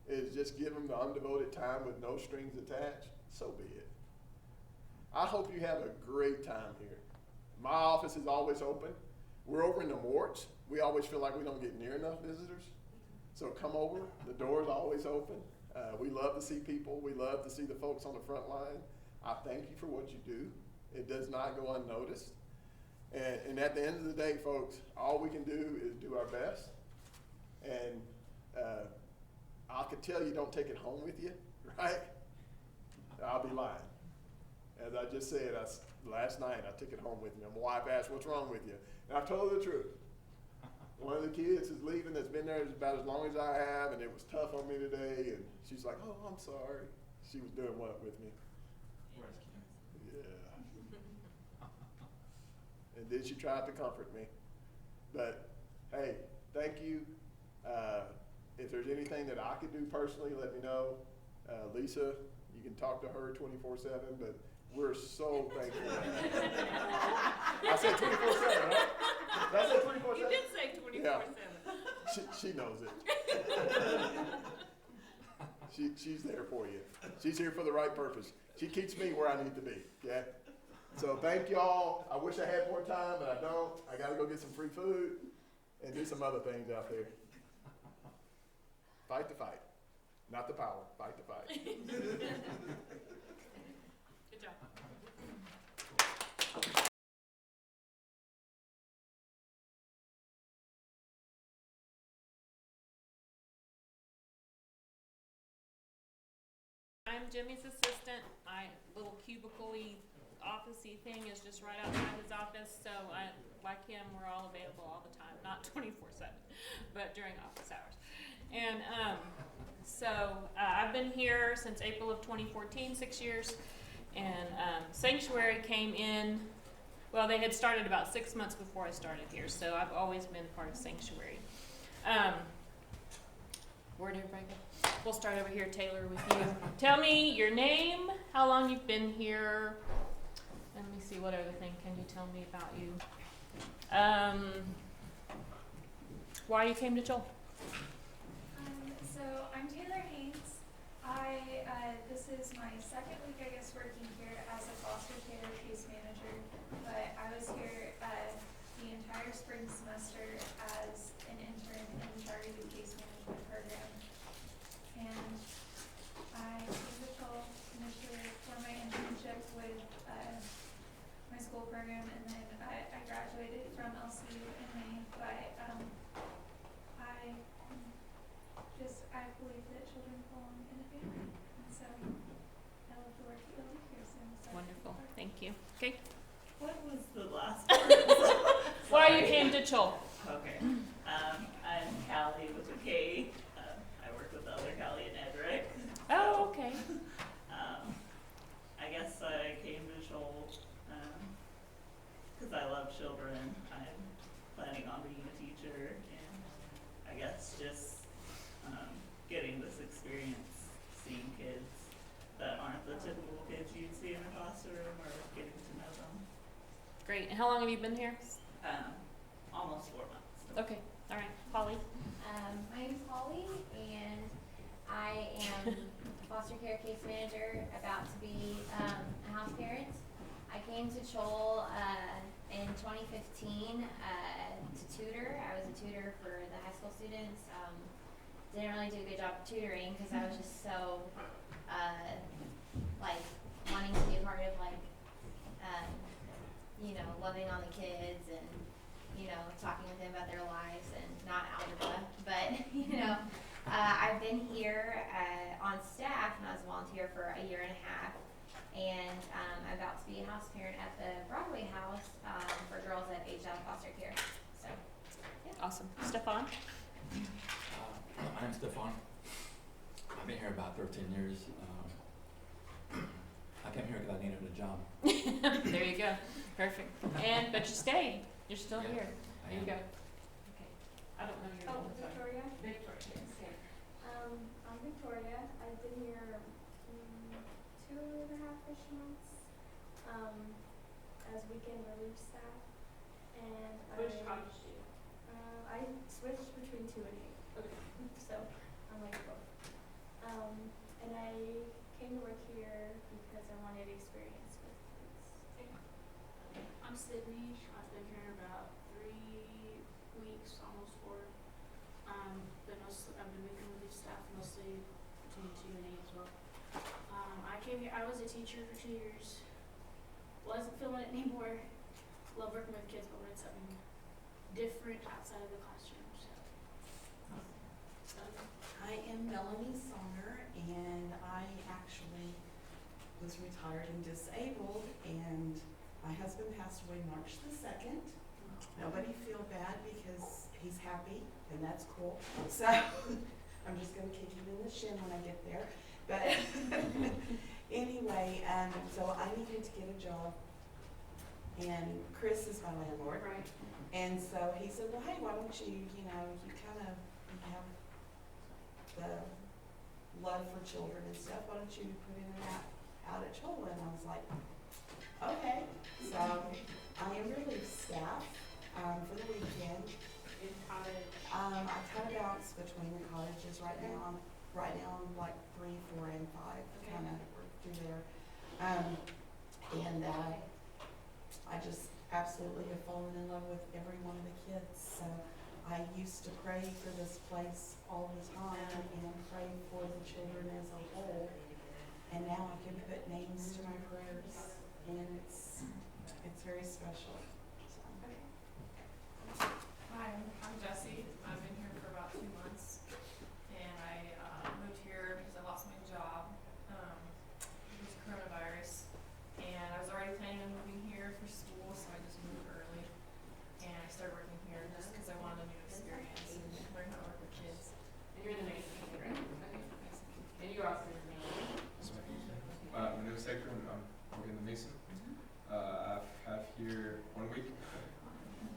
is just give him the undevoted time with no strings attached, so be it. I hope you have a great time here. My office is always open. We're over in the Morts. We always feel like we don't get near enough visitors. So come over. The door is always open. We love to see people. We love to see the folks on the front line. I thank you for what you do. It does not go unnoticed. And at the end of the day, folks, all we can do is do our best. And I could tell you don't take it home with you, right? I'll be lying. As I just said, last night I took it home with me. My wife asked, "What's wrong with you?" And I told her the truth. One of the kids is leaving that's been there about as long as I have, and it was tough on me today. And she's like, "Oh, I'm sorry." She was doing what with me? Yeah. And then she tried to comfort me. But hey, thank you. If there's anything that I could do personally, let me know. Lisa, you can talk to her 24/7, but we're so thankful. I said 24/7, right? Did I say 24/7? You did say 24/7. Yeah. She knows it. She's there for you. She's here for the right purpose. She keeps me where I need to be, okay? So thank y'all. I wish I had more time, but I don't. I got to go get some free food and do some other things out there. Fight the fight. Not the power. Fight the fight. Good job. I'm Jimmy's assistant. My little cubicle-y, office-y thing is just right outside his office, so like him, we're all available all the time. Not 24/7, but during office hours. And so I've been here since April of 2014, 6 years. And Sanctuary came in, well, they had started about 6 months before I started here, so I've always been part of Sanctuary. Where'd everybody go? We'll start over here, Taylor, with you. Tell me your name, how long you've been here, and let me see, what other thing can you tell me about you? Why you came to Joel? So I'm Taylor Haynes. This is my second week, I guess, working here as a foster care case manager, but I was here the entire spring semester as an intern in charge of the case management program. And I came to Joel initially for my internship with my school program, and then I graduated from LCU in May, but I believe that children belong in a family, and so I love the work that you'll do here, so I'm excited. Wonderful, thank you. Okay, What was the last part? why you came to Joel? Okay. I'm Callie with a K. I work with the other Callie and Edric. Oh, okay. I guess I came to Joel because I love children. I'm planning on being a teacher, and I guess just getting this experience, seeing kids that aren't the typical kids you'd see in a foster room, or getting to know them. Great, and how long have you been here? Almost 4 months. Okay, all right, Polly. My name's Holly, and I am foster care case manager, about to be a house parent. I came to Joel in 2015 to tutor. I was a tutor for the high school students. Didn't really do a good job tutoring because I was just so like wanting to be a part of like you know, loving on the kids and you know, talking with them about their lives and not algebra. But you know, I've been here on staff and I was a volunteer for a year and a half. And I'm about to be a house parent at the Broadway house for girls that have aged out of foster care. So, yeah. Awesome. Stefan? My name's Stefan. I've been here about 13 years. I came here because I needed a job. There you go. Perfect. But you stayed. You're still Yeah, here. I There you am. go. Okay. I don't know your Oh, name. Sorry. Victoria. Victoria. Yes. I'm Victoria. I've been here 2.5-ish months as weekend relief staff, and Which college do you? I switched between 2 and 8. Okay. So I'm like both. And I came to work here because I wanted experience with kids. I'm Sydney. I've been here about 3 weeks, almost 4. I've been making relief staff mostly between 2 and 8 as well. I came here. I was a teacher for 2 years. Wasn't feeling it anymore. Love working with kids, but wanted something different outside of the classroom. So. I am Melanie Sonner, and I actually was retired and disabled, and my husband passed away March the 2nd. Nobody feel bad because he's happy, and that's cool. So I'm just going to kick him in the shin when I get there. But anyway, so I needed to get a job, and Chris is my landlord. Right. And so he said, well, hey, why don't you, you know, you kind of have the love for children and stuff, why don't you put in and out at Chola? And I was like, okay. So I am relief staff for the weekend. In college. I kind of bounce between the colleges right now. I'm like 3, 4, and 5, Okay. kind of work through there. And I just absolutely have fallen in love with every one of the kids. So I used to pray for this place all the time and pray for the children as a whole. And now I can put names to my prayers, and it's very special. So. Hi, I'm Jessie. I've been here for about 2 months, and I moved here because I lost my job with coronavirus, and I was already planning on moving here for school, so I just moved early, and I started working here just because I wanted a new experience and learn how to work with kids. And you're in the Mason community, right? Okay, nice. And you're also in the Mason. My name is Hector, and I'm working in the Mason. I've had here 1 week.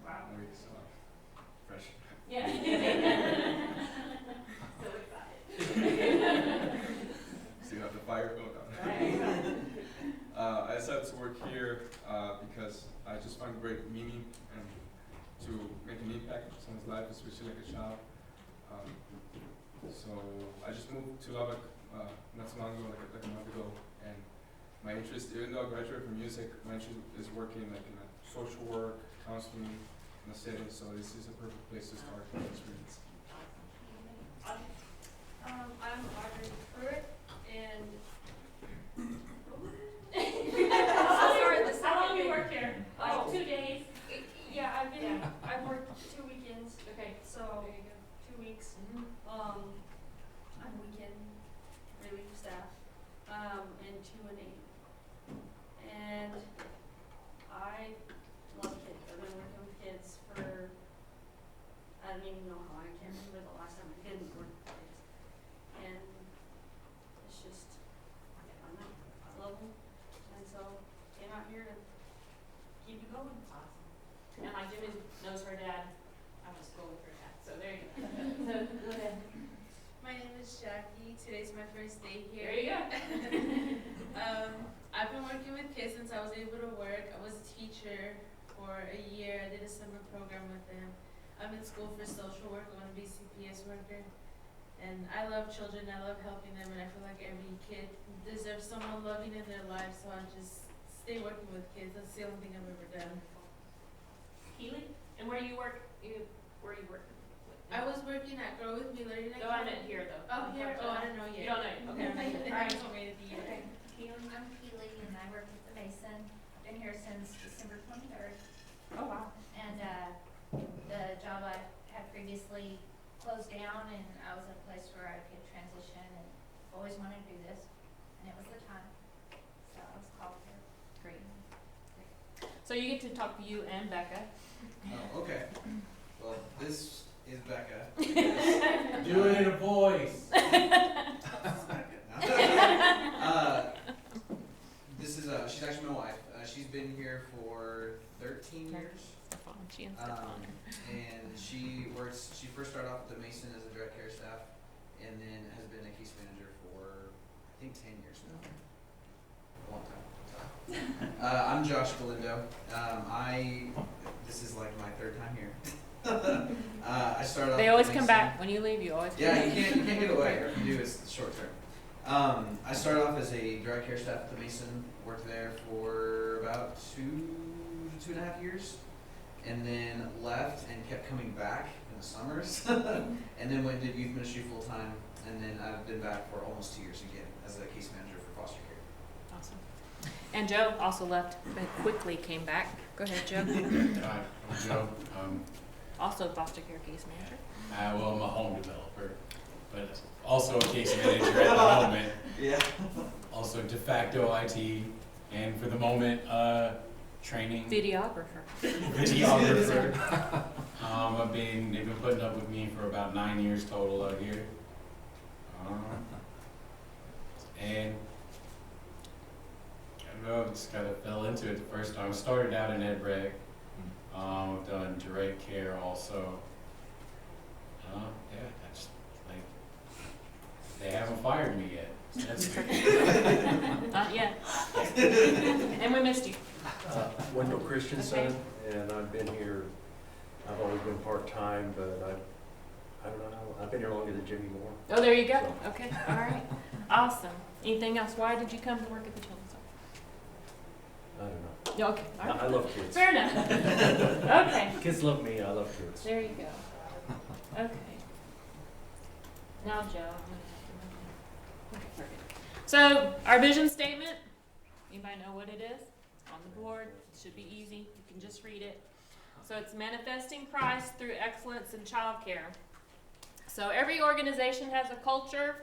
Wow. 1 week, so I'm fresh. Yeah. So excited. See how the fire going on. Right. I decided to work here because I just find great meaning and to make an impact in someone's life, especially like a child. So I just moved to Lubbock not so long ago, like a month ago, and my interest, even though I graduated from music, my interest is working like in a social work, counseling, in a setting. So this is a perfect place to start my experience. I'm Audrey Pruitt, and How long you work here? Oh. 2 days. yeah, Yeah. I've worked 2 weekends, Okay. so There you go. 2 weeks. Mhm. I'm weekend relief staff, and 2 and 8. And I love kids. I've been working with kids for, I don't even know how long. I can't remember the last time I didn't work with kids. And it's just, I don't know, I love them. And so came out here to keep it going. Awesome. And like Jimmy knows her dad. I went to school with her dad. So there you go. So go ahead. My name is Jackie. Today's my first day here. There you go. I've been working with kids since I was able to work. I was a teacher for a year. I did a summer program with them. I'm in school for social work. I want to be a CPS worker. And I love children. I love helping them. And I feel like every kid deserves someone loving in their lives. So I just stay working with kids. That's the only thing I've ever done. where you working? I was working at Grow With Me Learning No, I meant here though. Oh, here? Oh, I don't know You yet. don't know, okay. They haven't told me anything yet. Okay. I'm Keely and I work with the Mason. I've been here since December 23rd. Oh, wow. And the job I had previously closed down and I was in a place where I could transition and always wanted to do this. And it was the time. So I was called here. Great. So you get to talk to you and Becca. Oh, okay. Well, this is Becca. Do it in a voice. This is she's actually my wife. She's been here for 13 years. Stefan, she and Stefan. And she first started off at the Mason as a direct care staff, and then has been a case manager for, I think, 10 years now. A long time. I'm Josh Galindo. This is like my third time here. I started off. They at always the come Mason. back. When you leave, you always come Yeah, back. you can't get away, or if you do, it's short term. I started off as a direct care staff at the Mason, worked there for about two and a half years, and then left and kept coming back in the summers, and then went and did youth ministry full time, and then I've been back for almost 2 years again as a case manager for foster care. Awesome. And Joe also left, but quickly came back. Go ahead, Joe. Hi, I'm Joe. Also foster care case manager. Well, I'm a home developer, but also a case manager at the moment. Yeah. Also de facto IT, and for the moment, training. Videographer. Videographer. They've been putting up with me for about 9 years total out here. And I don't know, just kind of fell into it the first time. I started out in ed reg. I've done direct care also. Yeah, that's like, they haven't fired me yet. So that's Not yet. And we missed you. Wendell Christensen, and I've been here, I've always been part-time, but I don't know, I've been here longer than Jimmy Moore. Oh, there you go. So- Okay, all right. Awesome. Anything else? Why did you come to work at the children's office? I don't know. Yeah, okay, all right. I love kids. Fair enough. Okay. Kids love me, I love kids. There you go. Okay. Now, Joe, I'm gonna have to move on. Okay, perfect. So, our vision statement, anybody know what it is? On the board, it should be easy, you can just read it. So it's manifesting Christ through excellence in childcare. So every organization has a culture.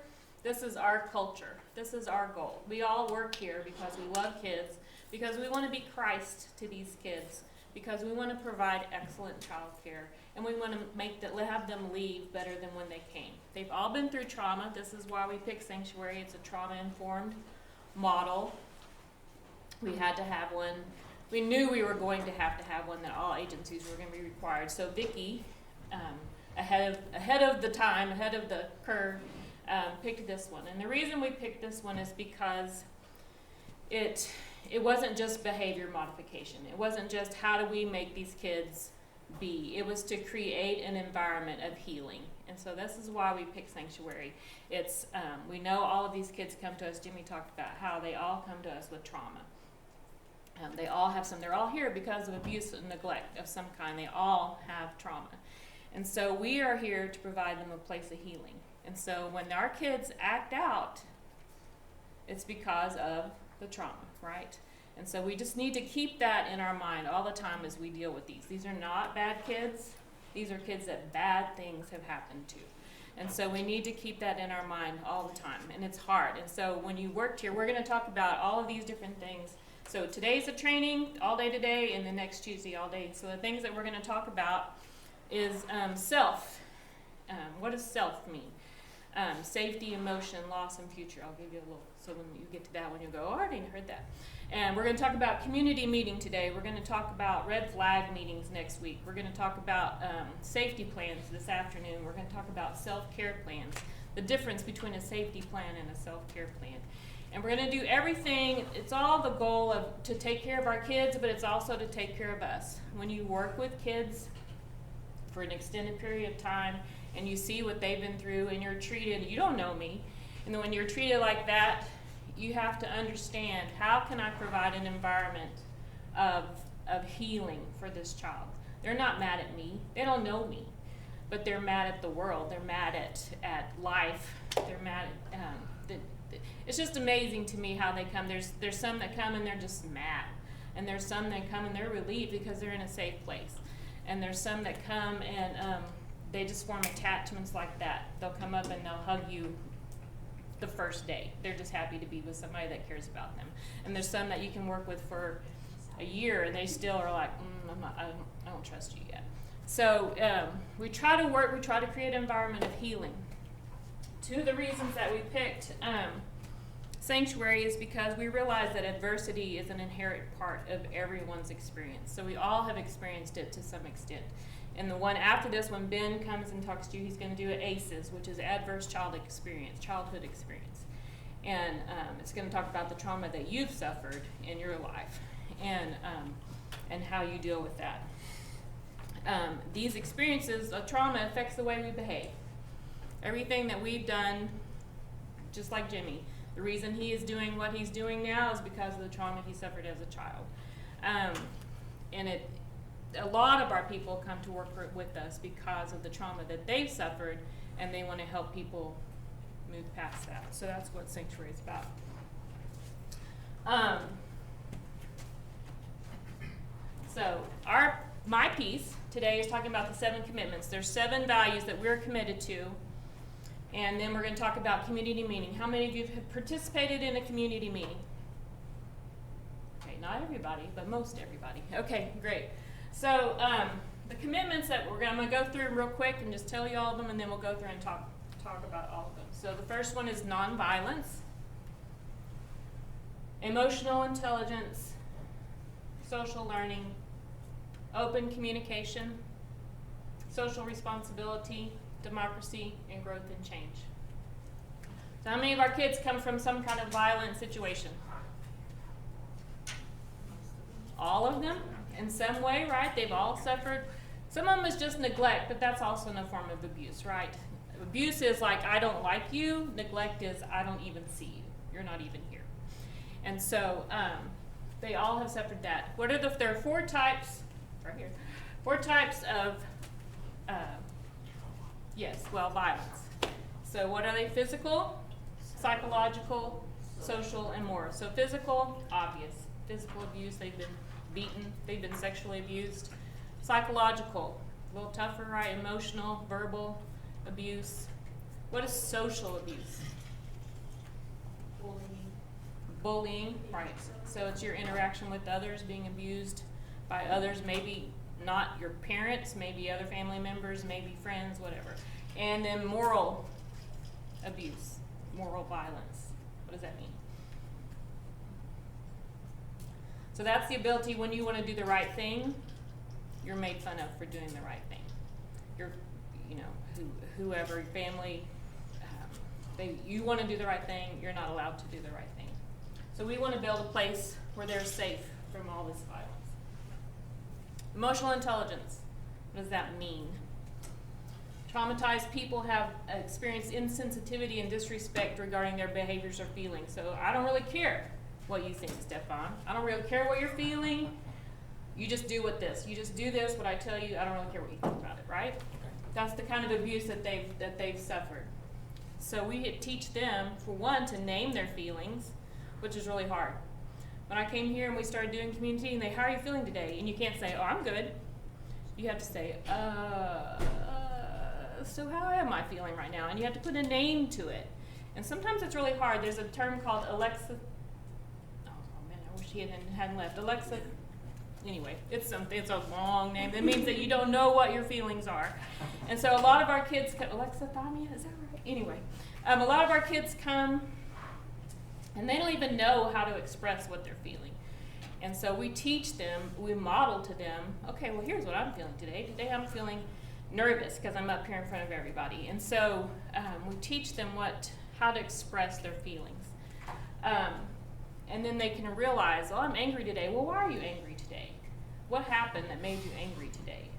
This is our culture. This is our goal. We all work here because we love kids, because we want to be Christ to these kids, because we want to provide excellent childcare, and we want to have them leave better than when they came. They've all been through trauma. This is why we picked Sanctuary. It's a trauma-informed model. We had to have one. We knew we were going to have one, that all agencies were going to be required. So Vicki, ahead of the time, ahead of the curve, picked this one. And the reason we picked this one is because it wasn't just behavior modification. It wasn't just how do we make these kids be. It was to create an environment of healing. And so this is why we picked Sanctuary. It's we know all of these kids come to us. Jimmy talked about how they all come to us with trauma. They all have some. They're all here because of abuse and neglect of some kind. They all have trauma. And so we are here to provide them a place of healing. And so when our kids act out, it's because of the trauma, right? And so we just need to keep that in our mind all the time as we deal with these. These are not bad kids. These are kids that bad things have happened to. And so we need to keep that in our mind all the time. And it's hard. And so when you worked here, we're going to talk about all of these different things. So today's a training all day today, and the next Tuesday all day. So the things that we're going to talk about is self. What does self mean? Safety, emotion, loss, and future. I'll give you a little, so when you get to that one, you'll go, oh, I already heard that. And we're going to talk about community meeting today. We're going to talk about red flag meetings next week. We're going to talk about safety plans this afternoon. We're going to talk about self-care plans, the difference between a safety plan and a self-care plan. And we're going to do everything. It's all the goal of to take care of our kids, but it's also to take care of us. When you work with kids for an extended period of time and you see what they've been through and you're treated, you don't know me, and then when you're treated like that, you have to understand, how can I provide an environment of healing for this child? They're not mad at me. They don't know me, but they're mad at the world. They're mad at life. They're mad at, it's just amazing to me how they come. There's some that come and they're just mad. And there's some that come and they're relieved because they're in a safe place. And there's some that come and they just form attachments like that. They'll come up and they'll hug you the first day. They're just happy to be with somebody that cares about them. And there's some that you can work with for a year and they still are like, I don't trust you yet. So we try to create an environment of healing. Two of the reasons that we picked Sanctuary is because we realize that adversity is an inherent part of everyone's experience. So we all have experienced it to some extent. And the one after this, when Ben comes and talks to you, he's going to do ACEs, which is Adverse Childhood Experience. And it's going to talk about the trauma that you've suffered in your life and how you deal with that. These experiences of trauma affects the way we behave. Everything that we've done, just like Jimmy, the reason he is doing what he's doing now is because of the trauma he suffered as a child. A lot of our people come to work with us because of the trauma that they've suffered, and they want to help people move past that. So that's what Sanctuary is about. So my piece today is talking about the 7 commitments. There's 7 values that we're committed to. And then we're going to talk about community meeting. How many of you have participated in a community meeting? Okay, not everybody, but most everybody. Okay, great. So the commitments that I'm going to go through real quick and just tell you all of them, and then we'll go through and talk about all of them. So the first one is nonviolence, emotional intelligence, social learning, open communication, social responsibility, democracy, and growth and change. So how many of our kids come from some kind of violent situation? All of them, in some way, right? They've all suffered. Some of them is just neglect, but that's also no form of abuse, right? Abuse is like, I don't like you. Neglect is, I don't even see you. You're not even here. And so they all have suffered that. There are 4 types, right here, 4 types of violence. So what are they? Physical, psychological, social, and moral. So physical, obvious. Physical abuse, they've been beaten, they've been sexually abused. Psychological, a little tougher, right? Emotional, verbal abuse. What is social abuse? Bullying, right. So it's your interaction with others, being abused by others, maybe not your parents, maybe other family members, maybe friends, whatever. And then moral abuse, moral violence. What does that mean? So that's the ability when you want to do the right thing, you're made fun of for doing the right thing. Whoever, family, you want to do the right thing, you're not allowed to do the right thing. So we want to build a place where they're safe from all this violence. Emotional intelligence, what does that mean? Traumatized people have experienced insensitivity and disrespect regarding their behaviors or feelings. So I don't really care what you think, Stefan. I don't really care what you're feeling. You just do what I tell you. I don't really care what you think about it, right? That's the kind of abuse that they've suffered. So we teach them, for one, to name their feelings, which is really hard. When I came here and we started doing community, and how are you feeling today? And you can't say, oh, I'm good. You have to say, so how am I feeling right now? And you have to put a name to it. And sometimes it's really hard. There's a term called Alexa. Oh man, I wish he hadn't left. Alexa. Anyway, it's a long name. That means that you don't know what your feelings are. And so a lot of our kids come, Alexithymia, is that right? Anyway, a lot of our kids come and they don't even know how to express what they're feeling. And so we teach them, we model to them, okay, well here's what I'm feeling today. Today I'm feeling nervous because I'm up here in front of everybody. And so we teach them how to express their feelings. And then they can realize, I'm angry today. Well, why are you angry today? What happened that made you angry today?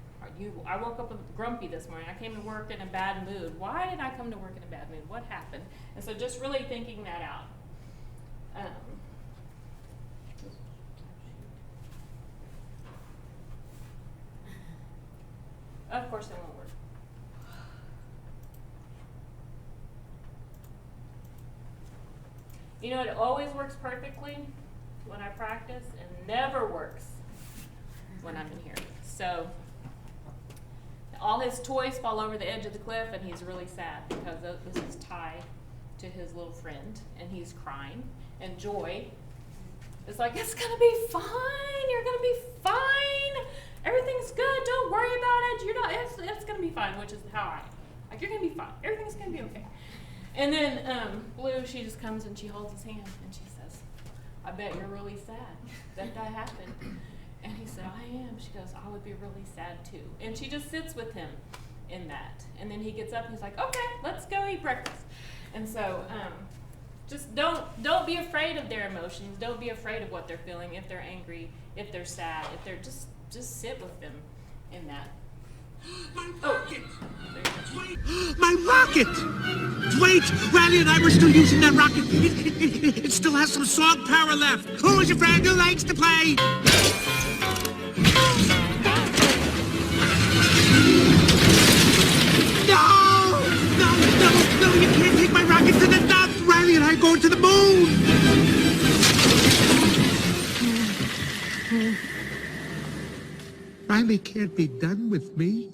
I woke up grumpy this morning. I came to work in a bad mood. Why did I come to work in a bad mood? What happened? And so just really thinking that out. Of course it won't work. You know, it always works perfectly when I practice and never works when I'm in here. So all his toys fall over the edge of the cliff and he's really sad because this is tied to his little friend and he's crying. And Joy is like, it's gonna be fine, you're gonna be fine. Everything's good, don't worry about it. You're not, it's gonna be fine, which is how I, like, you're gonna be fine. Everything's gonna be okay. And then Blue, she just comes and she holds his hand and she says, I bet you're really sad that happened. And he said, I am. She goes, I would be really sad too. And she just sits with him in that. And then he gets up and he's like, okay, let's go eat breakfast. And so just don't be afraid of their emotions. Don't be afraid of what they're feeling, if they're angry, if they're sad, if they're just sit with them in that. My rocket! My rocket! Wait! Riley and I were still using that rocket. It still has some song power left. Who's your friend who likes to play? No, you can't take my rocket to the top. Riley and I are going to the moon. Riley can't be done with me.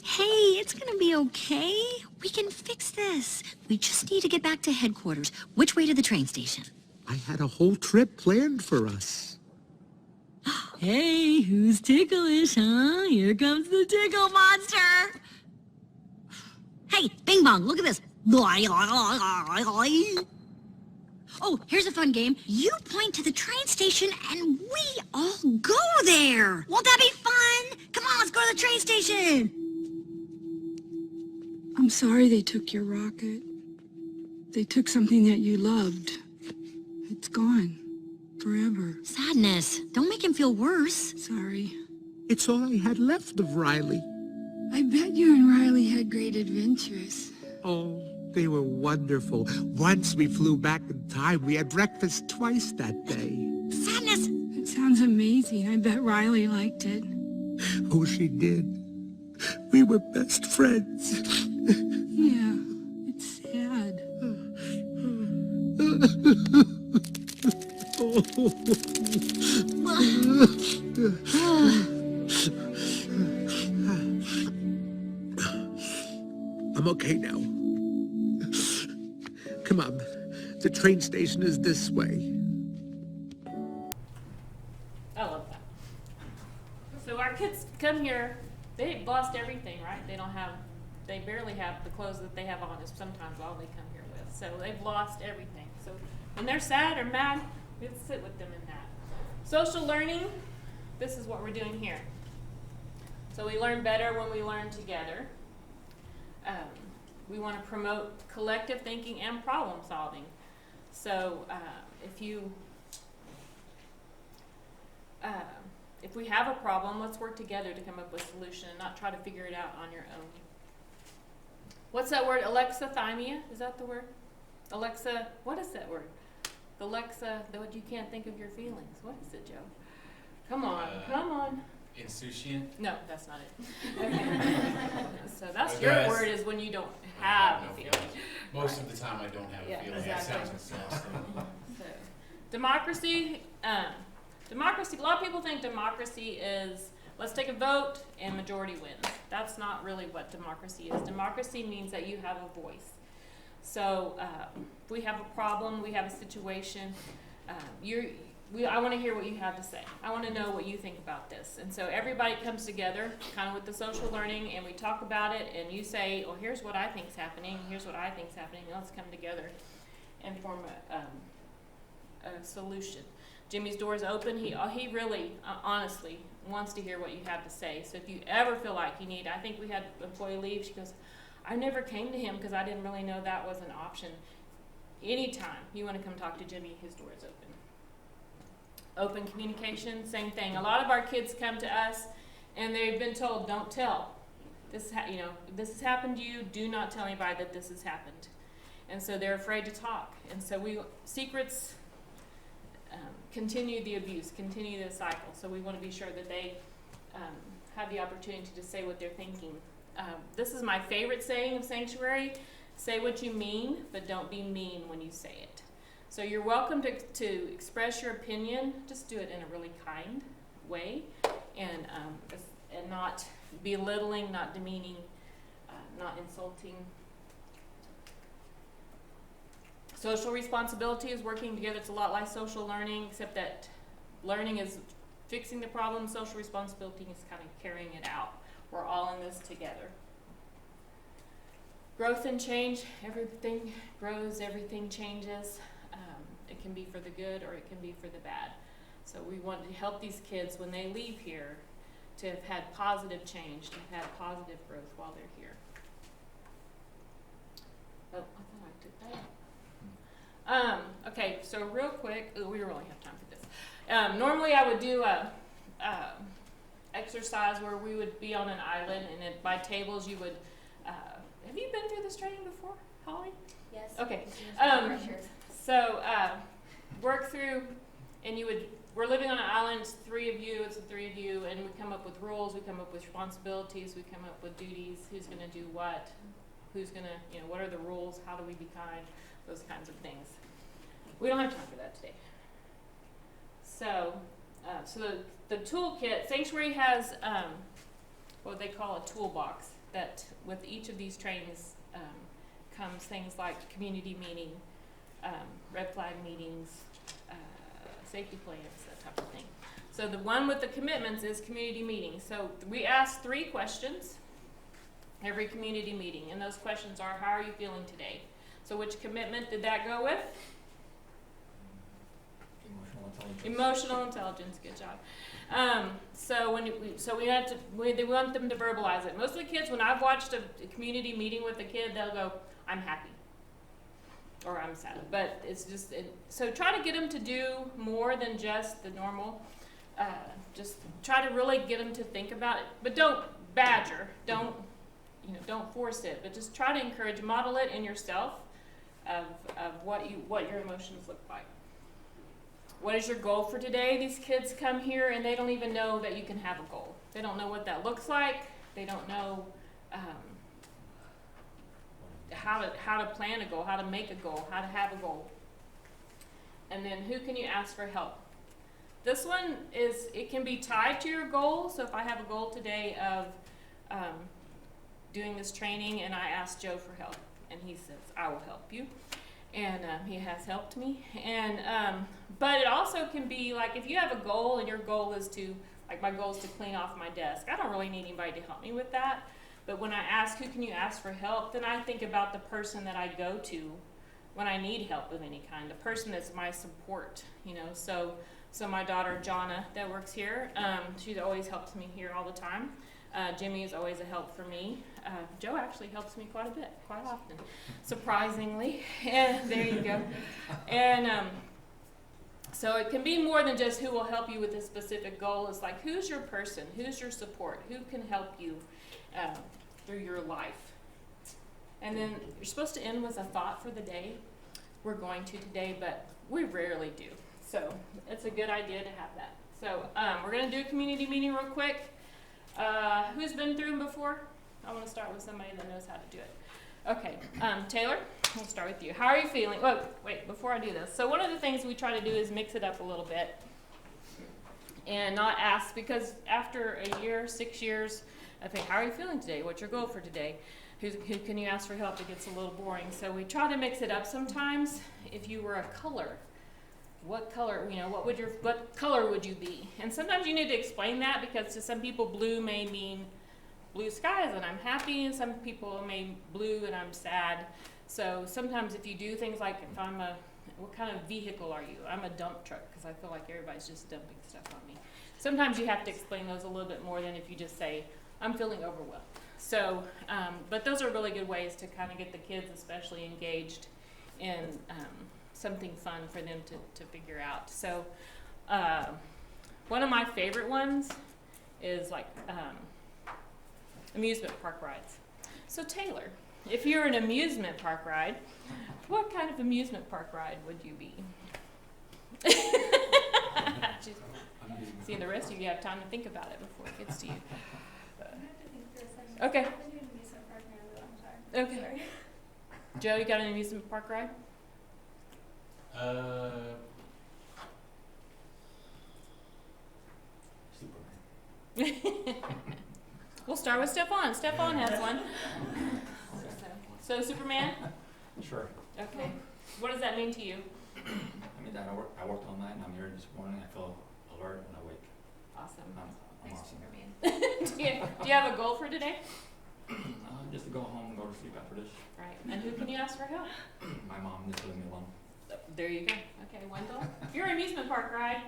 Hey, it's gonna be okay. We can fix this. We just need to get back to headquarters. Which way to the train station? I had a whole trip planned for us. Hey, who's ticklish, huh? Here comes the tickle monster. Hey, Bing Bong, look at this. Oh, here's a fun game. You point to the train station and we all go there. Won't that be fun? Come on, let's go to the train station. I'm sorry they took your rocket. They took something that you loved. It's gone. Forever. Sadness. Don't make him feel worse. Sorry. It's all I had left of Riley. I bet you and Riley had great adventures. Oh, they were wonderful. Once we flew back in time. We had breakfast twice that day. Sadness. It sounds amazing. I bet Riley liked it. Oh, she did. We were best friends. Yeah, it's sad. I'm okay now. Come on. The train station is this way. I love that. So our kids come here, they've lost everything, right? They barely have the clothes that they have on is sometimes all they come here with. So they've lost everything. So when they're sad or mad, we have to sit with them in that. Social learning, this is what we're doing here. So we learn better when we learn together. We want to promote collective thinking and problem solving. So if we have a problem, let's work together to come up with a solution and not try to figure it out on your own. What's that word? Alexithymia? Is that the word? Alexa, what is that word? The Alexa, that you can't think of your feelings. What is it, Joe? Come on. Insouciant? No, that's not it. Okay. So that's your word is when you don't have a feeling. Most of the time I don't have a feeling. Exactly. That sounds exhausting. So, democracy, a lot of people think democracy is, let's take a vote and majority wins. That's not really what democracy is. Democracy means that you have a voice. So if we have a problem, we have a situation, I want to hear what you have to say. I want to know what you think about this. And so everybody comes together, kind of with the social learning, and we talk about it, and you say, oh, here's what I think's happening, here's what I think's happening, and let's come together and form a solution. Jimmy's door is open. He really, honestly, wants to hear what you have to say. So if you ever feel like you need, I think we had an employee leave. She goes, I never came to him because I didn't really know that was an option. Anytime you want to come talk to Jimmy, his door is open. Open communication, same thing. A lot of our kids come to us and they've been told, don't tell. This has happened to you. Do not tell anybody that this has happened. And so they're afraid to talk. And so secrets, continue the abuse, continue the cycle. So we want to be sure that they have the opportunity to say what they're thinking. This is my favorite saying of Sanctuary: say what you mean, but don't be mean when you say it. So you're welcome to express your opinion, just do it in a really kind way, and not belittling, not demeaning, not insulting. Social responsibility is working together. It's a lot like social learning, except that learning is fixing the problem. Social responsibility is kind of carrying it out. We're all in this together. Growth and change. Everything grows, everything changes. It can be for the good or it can be for the bad. So we want to help these kids when they leave here to have had positive change, to have had positive growth while they're here. Oh, I thought I took that out. Okay, so real quick, we don't really have time for this. Normally I would do a exercise where we would be on an island, and by tables you would, have you been through this training before, Holly? Yes. Okay. Work through, and we're living on an island, it's the three of you, and we come up with rules, we come up with responsibilities, we come up with duties, who's gonna do what, who's gonna, what are the rules, how do we be kind, those kinds of things. We don't have time for that today. So the toolkit, Sanctuary has what they call a toolbox that with each of these trainings comes things like community meeting, red flag meetings, safety plans, that type of thing. So the one with the commitments is community meeting. So we ask 3 questions every community meeting, and those questions are, how are you feeling today? So which commitment did that go with? Emotional intelligence, good job. So we want them to verbalize it. Most of the kids, when I've watched a community meeting with a kid, they'll go, I'm happy, or I'm sad. But it's just, so try to get them to do more than just the normal. Just try to really get them to think about it, but don't badger, don't force it, but just try to encourage, model it in yourself of what your emotions look like. What is your goal for today? These kids come here and they don't even know that you can have a goal. They don't know what that looks like. They don't know how to plan a goal, how to make a goal, how to have a goal. And then who can you ask for help? This one it can be tied to your goal. So if I have a goal today of doing this training and I ask Joe for help and he says, I will help you. And he has helped me. And but it also can be like if you have a goal and your goal is to, like my goal is to clean off my desk. I don't really need anybody to help me with that. But when I ask, who can you ask for help, then I think about the person that I go to when I need help of any kind, the person that's my support, So my daughter, Jonna, that works here, she always helps me here all the time. Jimmy is always a help for me. Joe actually helps me quite often, surprisingly. And there you go. And so it can be more than just who will help you with a specific goal. It's like, who's your person? Who's your support? Who can help you through your life? And then you're supposed to end with a thought for the day. We're going to today, but we rarely do. So it's a good idea to have that. So we're going to do a community meeting real quick. Who's been through them before? I want to start with somebody that knows how to do it. Okay, Taylor, we'll start with you. How are you feeling? Oh, wait, before I do this. So one of the things we try to do is mix it up a little bit and not ask, because after a year, 6 years, I think, how are you feeling today? What's your goal for today? Who can you ask for help? It gets a little boring. So we try to mix it up sometimes. If you were a color, what color, what color would you be? And sometimes you need to explain that, because to some people blue may mean blue skies and I'm happy, and some people may blue and I'm sad. So sometimes if you do things like, what kind of vehicle are you? I'm a dump truck, because I feel like everybody's just dumping stuff on me. Sometimes you have to explain those a little bit more than if you just say, I'm feeling overwhelmed. So, but those are really good ways to kind of get the kids especially engaged in something fun for them to figure out. So one of my favorite ones is like amusement park rides. So Taylor, if you're an amusement park ride, what kind of amusement park ride would you be? you have time to think about it before it gets to you. I have to think for a second. Okay. I've been doing amusement park now, but I'm sorry. Okay. Sorry. Joe, you got an amusement park ride? Superman. We'll start with Stefan. Stefan has one. So Superman? Sure. Okay. What does that mean to you? I mean, I worked all night and I'm here this morning. I feel alert when I wake. Awesome. I'm awesome. do you have a goal for today? Just to go home and go to sleep after this. Right. And who can you ask for help? My mom just leave me alone. There you go. Okay, Wendell. Your amusement park ride.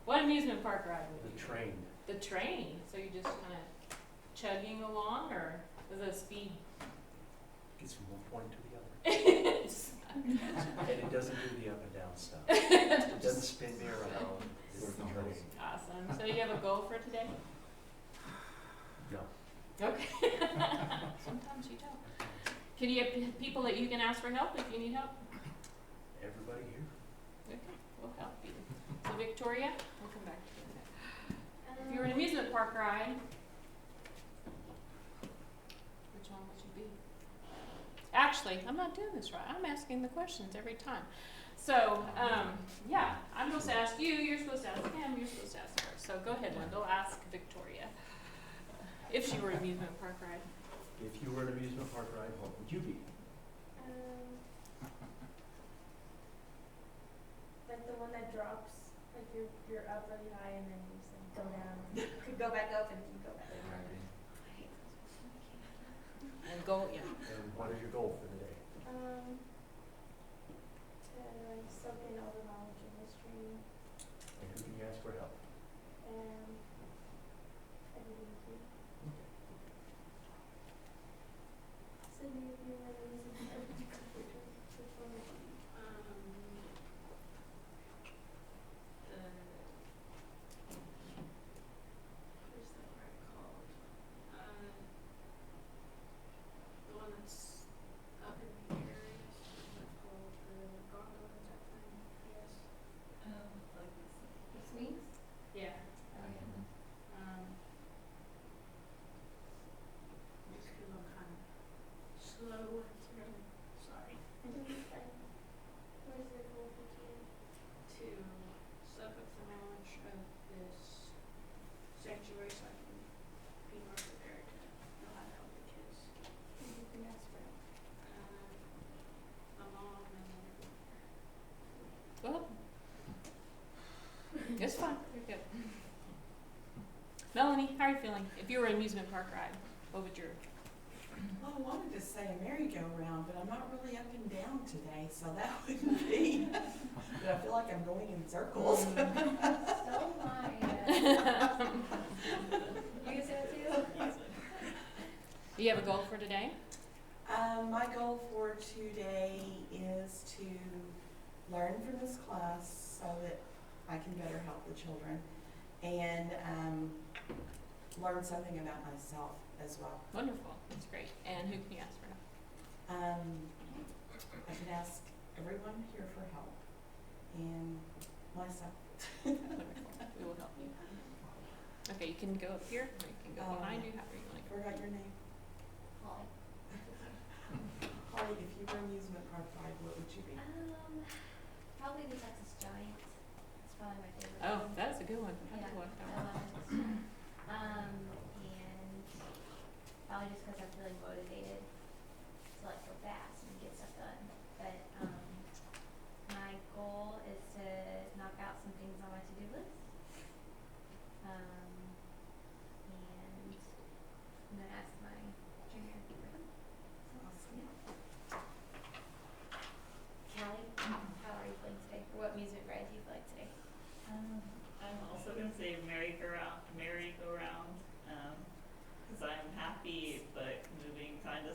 What amusement park ride would you? The train. The train. So you're just kind of chugging along, or is it a speed? Gets from one point to the other. And it doesn't do the up and down stuff. It doesn't spin me around. It's the train. Awesome. So you have a goal for today? No. Okay. Sometimes you don't. Can you have people that you can ask for help if you need help? Everybody here. Okay, we'll help you. So Victoria, we'll come back to you in a minute. If you were an amusement park ride, which one would you be? Actually, I'm not doing this right. I'm asking the questions every time. So, yeah, I'm supposed to ask you, you're supposed to ask him, you're supposed to ask her. So go ahead, Wendell, ask Victoria. If she were an amusement park ride. If you were an amusement park ride, what would you be? Like the one that drops, like you're up really high and then you just like go down. You could go back up and you go back down. And go, yeah. And what is your goal for the day? To like soak in all the knowledge in this training And who can you ask for help? and everything too. Sydney, if you were an amusement park ride, which one would you be? What's that ride called? The one that's up in the air, what's it called? The gondola type thing, yes. Like The swings? Yeah. Just 'cause I'm kind of slow through, sorry. Where's your goal for today? To soak up the knowledge of this sanctuary so I can be more prepared to know how to help the kids. And you can ask for help. My mom and everyone. Well, it's fine. You're good. Melanie, how are you feeling? If you were an amusement park ride, what would your... Well, I wanted to say a merry-go-round, but I'm not really up and down today, so that wouldn't be. But I feel like I'm going in circles. So am I. You can say that too? Do you have a goal for today? My goal for today is to learn from this class so that I can better help the children and learn something about myself as well. Wonderful. That's great. And who can you ask for help? I can ask everyone here for help and myself. Wonderful. We will help you. Okay, you can go up here, or you can go behind you, however you want to go. Forgot your name. Holly. Holly, if you were amusement park ride, what would you be? Probably the Texas Giant. It's probably my favorite. Oh, that's a good one. I have Yeah, to watch that I one. love Texas Giant. And probably just because I'm feeling motivated to like go fast and get stuff done. But my goal is to knock out some things on my to-do list. And I'm gonna ask my junior for help. Awesome. Callie, how are you feeling today? Or what amusement ride do you feel like today? I'm also gonna say merry-go-round, because I'm happy but moving kind of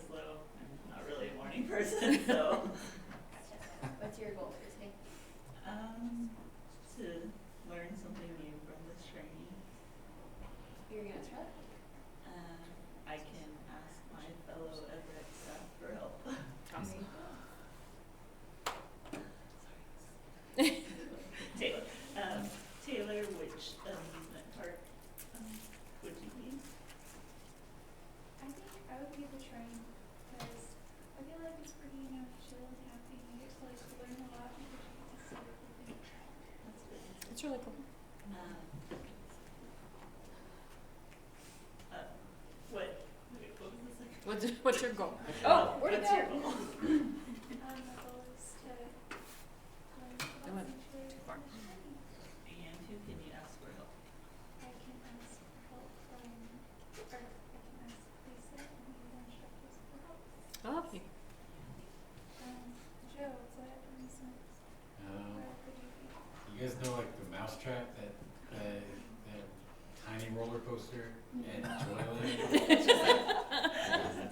really cool. What was the second? What's your goal? Oh, Oh, where'd it what's go? your goal? My goal is to learn It went volunteer too far. training. And who can you ask for help? I can ask for help from, or I can ask Lisa and the instructors for help. Oh, okay. Joe, what amusements park would you be? You guys know like the mousetrap, that tiny roller coaster at Joyland?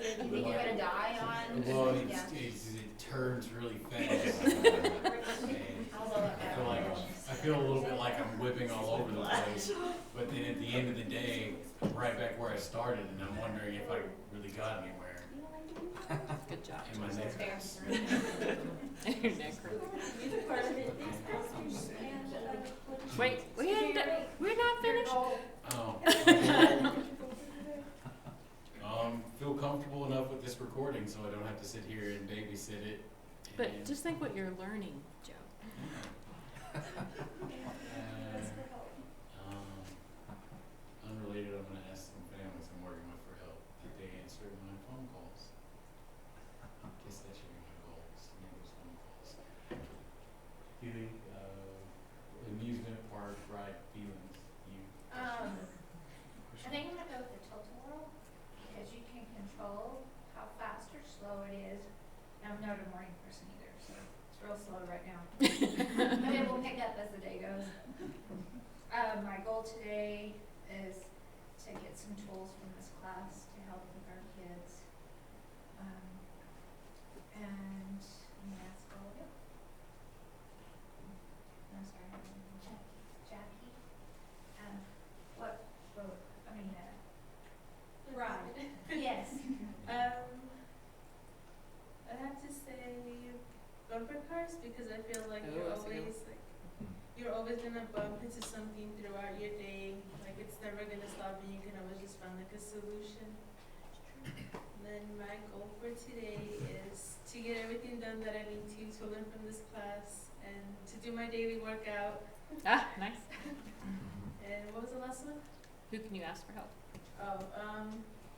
You think you're gonna die on? Well, Yeah. it turns really fast. And I feel a little bit like I'm whipping all over the place. But then at the end of the day, I'm right back where I started, and I'm wondering if I really got anywhere. Good job. And my neck hurts. Your neck hurts. And, Wait, we're not finished. Oh. Feel comfortable enough with this recording so I don't have to sit here and babysit it. But and- just think what you're learning, Joe. Unrelated, I'm gonna ask some families I'm working with for help that they answer my phone calls. Guess that should be my goal, is to make those phone calls. Feeling, amusement park ride feelings, I think I'm gonna go with the tilt-a-whirl because you can control how fast or slow it is. And I'm not a morning person either, so it's real slow right now. But it will pick up as the day goes. My goal today is to get some tools from this class to help with our kids. And that's all of it. I'm sorry, Jackie. What boat? Ride. Yes. I have to say bumper cars because I feel like Oh, that's a good one. you're always gonna bump into something throughout your day. Like it's never gonna stop and you can always just find like a solution. And then my goal for today is to get everything done that I need to learn from this class and to do my daily workout. Ah, nice. And what was the last one? Who can you ask for help?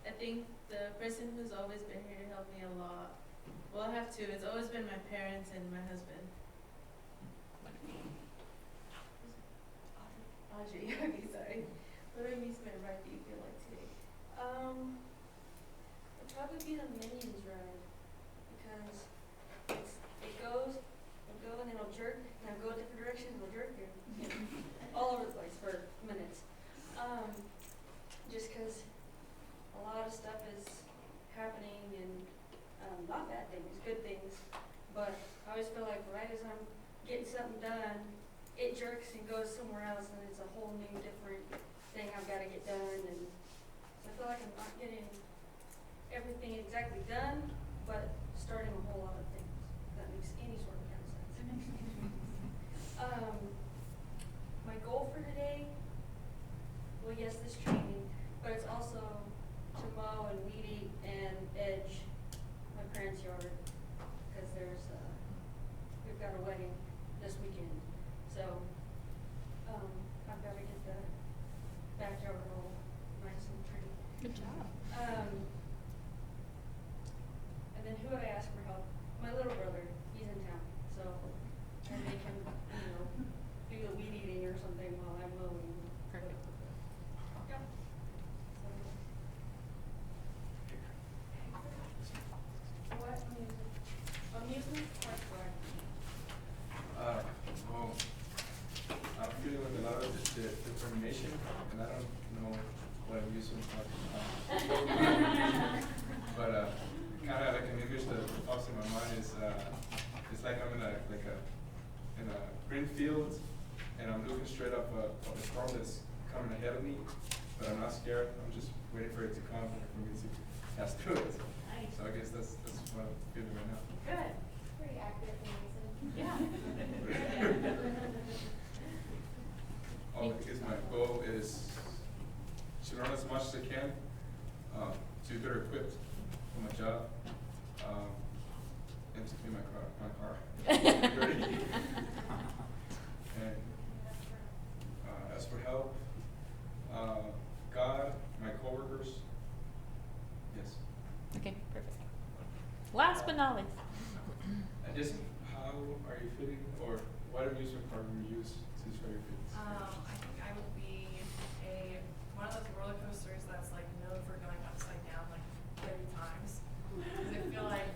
I think the person who's always been here to help me a lot. Well, I have two. It's always been my parents and my husband. Audrey, okay, sorry. What amusement ride do you feel like today? It'll probably be the Minions ride because it'll go and it'll jerk and it'll go a different direction, it'll jerk you all over the place for minutes. Just because a lot of stuff is happening and not bad things, good things, but I always feel like right as I'm getting something done, it jerks and goes somewhere else and it's a whole new different thing I've got to get done, and so I feel like I'm not getting everything exactly done, but starting a whole lot of things, if that makes any sort of sense. My goal for today, well yes, this training, but it's also to mow and weed eat and edge my parents' yard, because we've got a wedding this weekend, so, I've got to get the backyard all nice and pretty. Good job. And then who would I ask for help? My little brother, he's in town, so I make him, do the weed eating or something while I'm mowing. Perfect. Yep. What amusement park ride? Well, I'm feeling like a lot of determination, and I don't know what I'm using. But kind of like in English, the thoughts in my mind is it's like I'm in a green field, and I'm looking straight up a storm that's coming ahead of me, but I'm not scared. I'm just waiting for it to come and for me to pass through it. Nice. So I guess that's what I'm feeling right now. Good. Pretty accurate, Mason. Yeah. I guess my goal is to learn as much as I can, to get equipped for my job, and to clean my car. And tamales. And just how are you feeling, or what amusement park will you use to show your kids? I think I would be one of those roller coasters that's like known for going upside down like 30 times. Because I feel like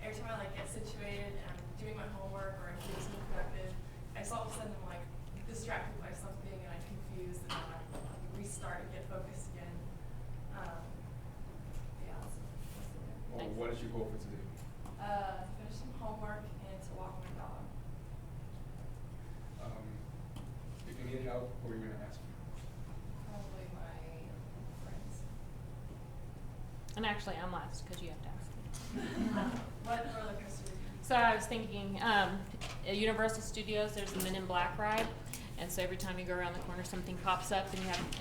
every time I like get situated and I'm doing my homework or I'm doing something productive, I just all of a sudden I'm like distracted by something and I'm confused and then I restart and get focused again. Yeah, that's it. Well, what did you go for today? Finish some homework and to walk my dog. If you need help, who are you gonna ask? Probably my friends. And actually, I'm last because you have to ask me. What roller coaster did you So I was thinking, at Universal Studios, there's the Men in Black ride, and so every time you go around the corner, something pops up,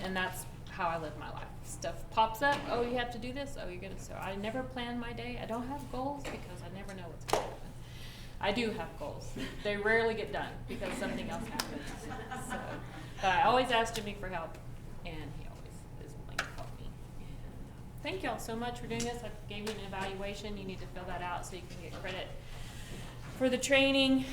and that's how I live my life. Stuff pops up. Oh, you have to do this. Oh, you're gonna. So I never plan my day. I don't have goals because I never know what's gonna happen. I do have goals. They rarely get done because something else happens. So, but I always ask Jimmy for help, and he always is willing to help me. And thank y'all so much for doing this. I gave you an evaluation. You need to fill that out so you can get credit for the training.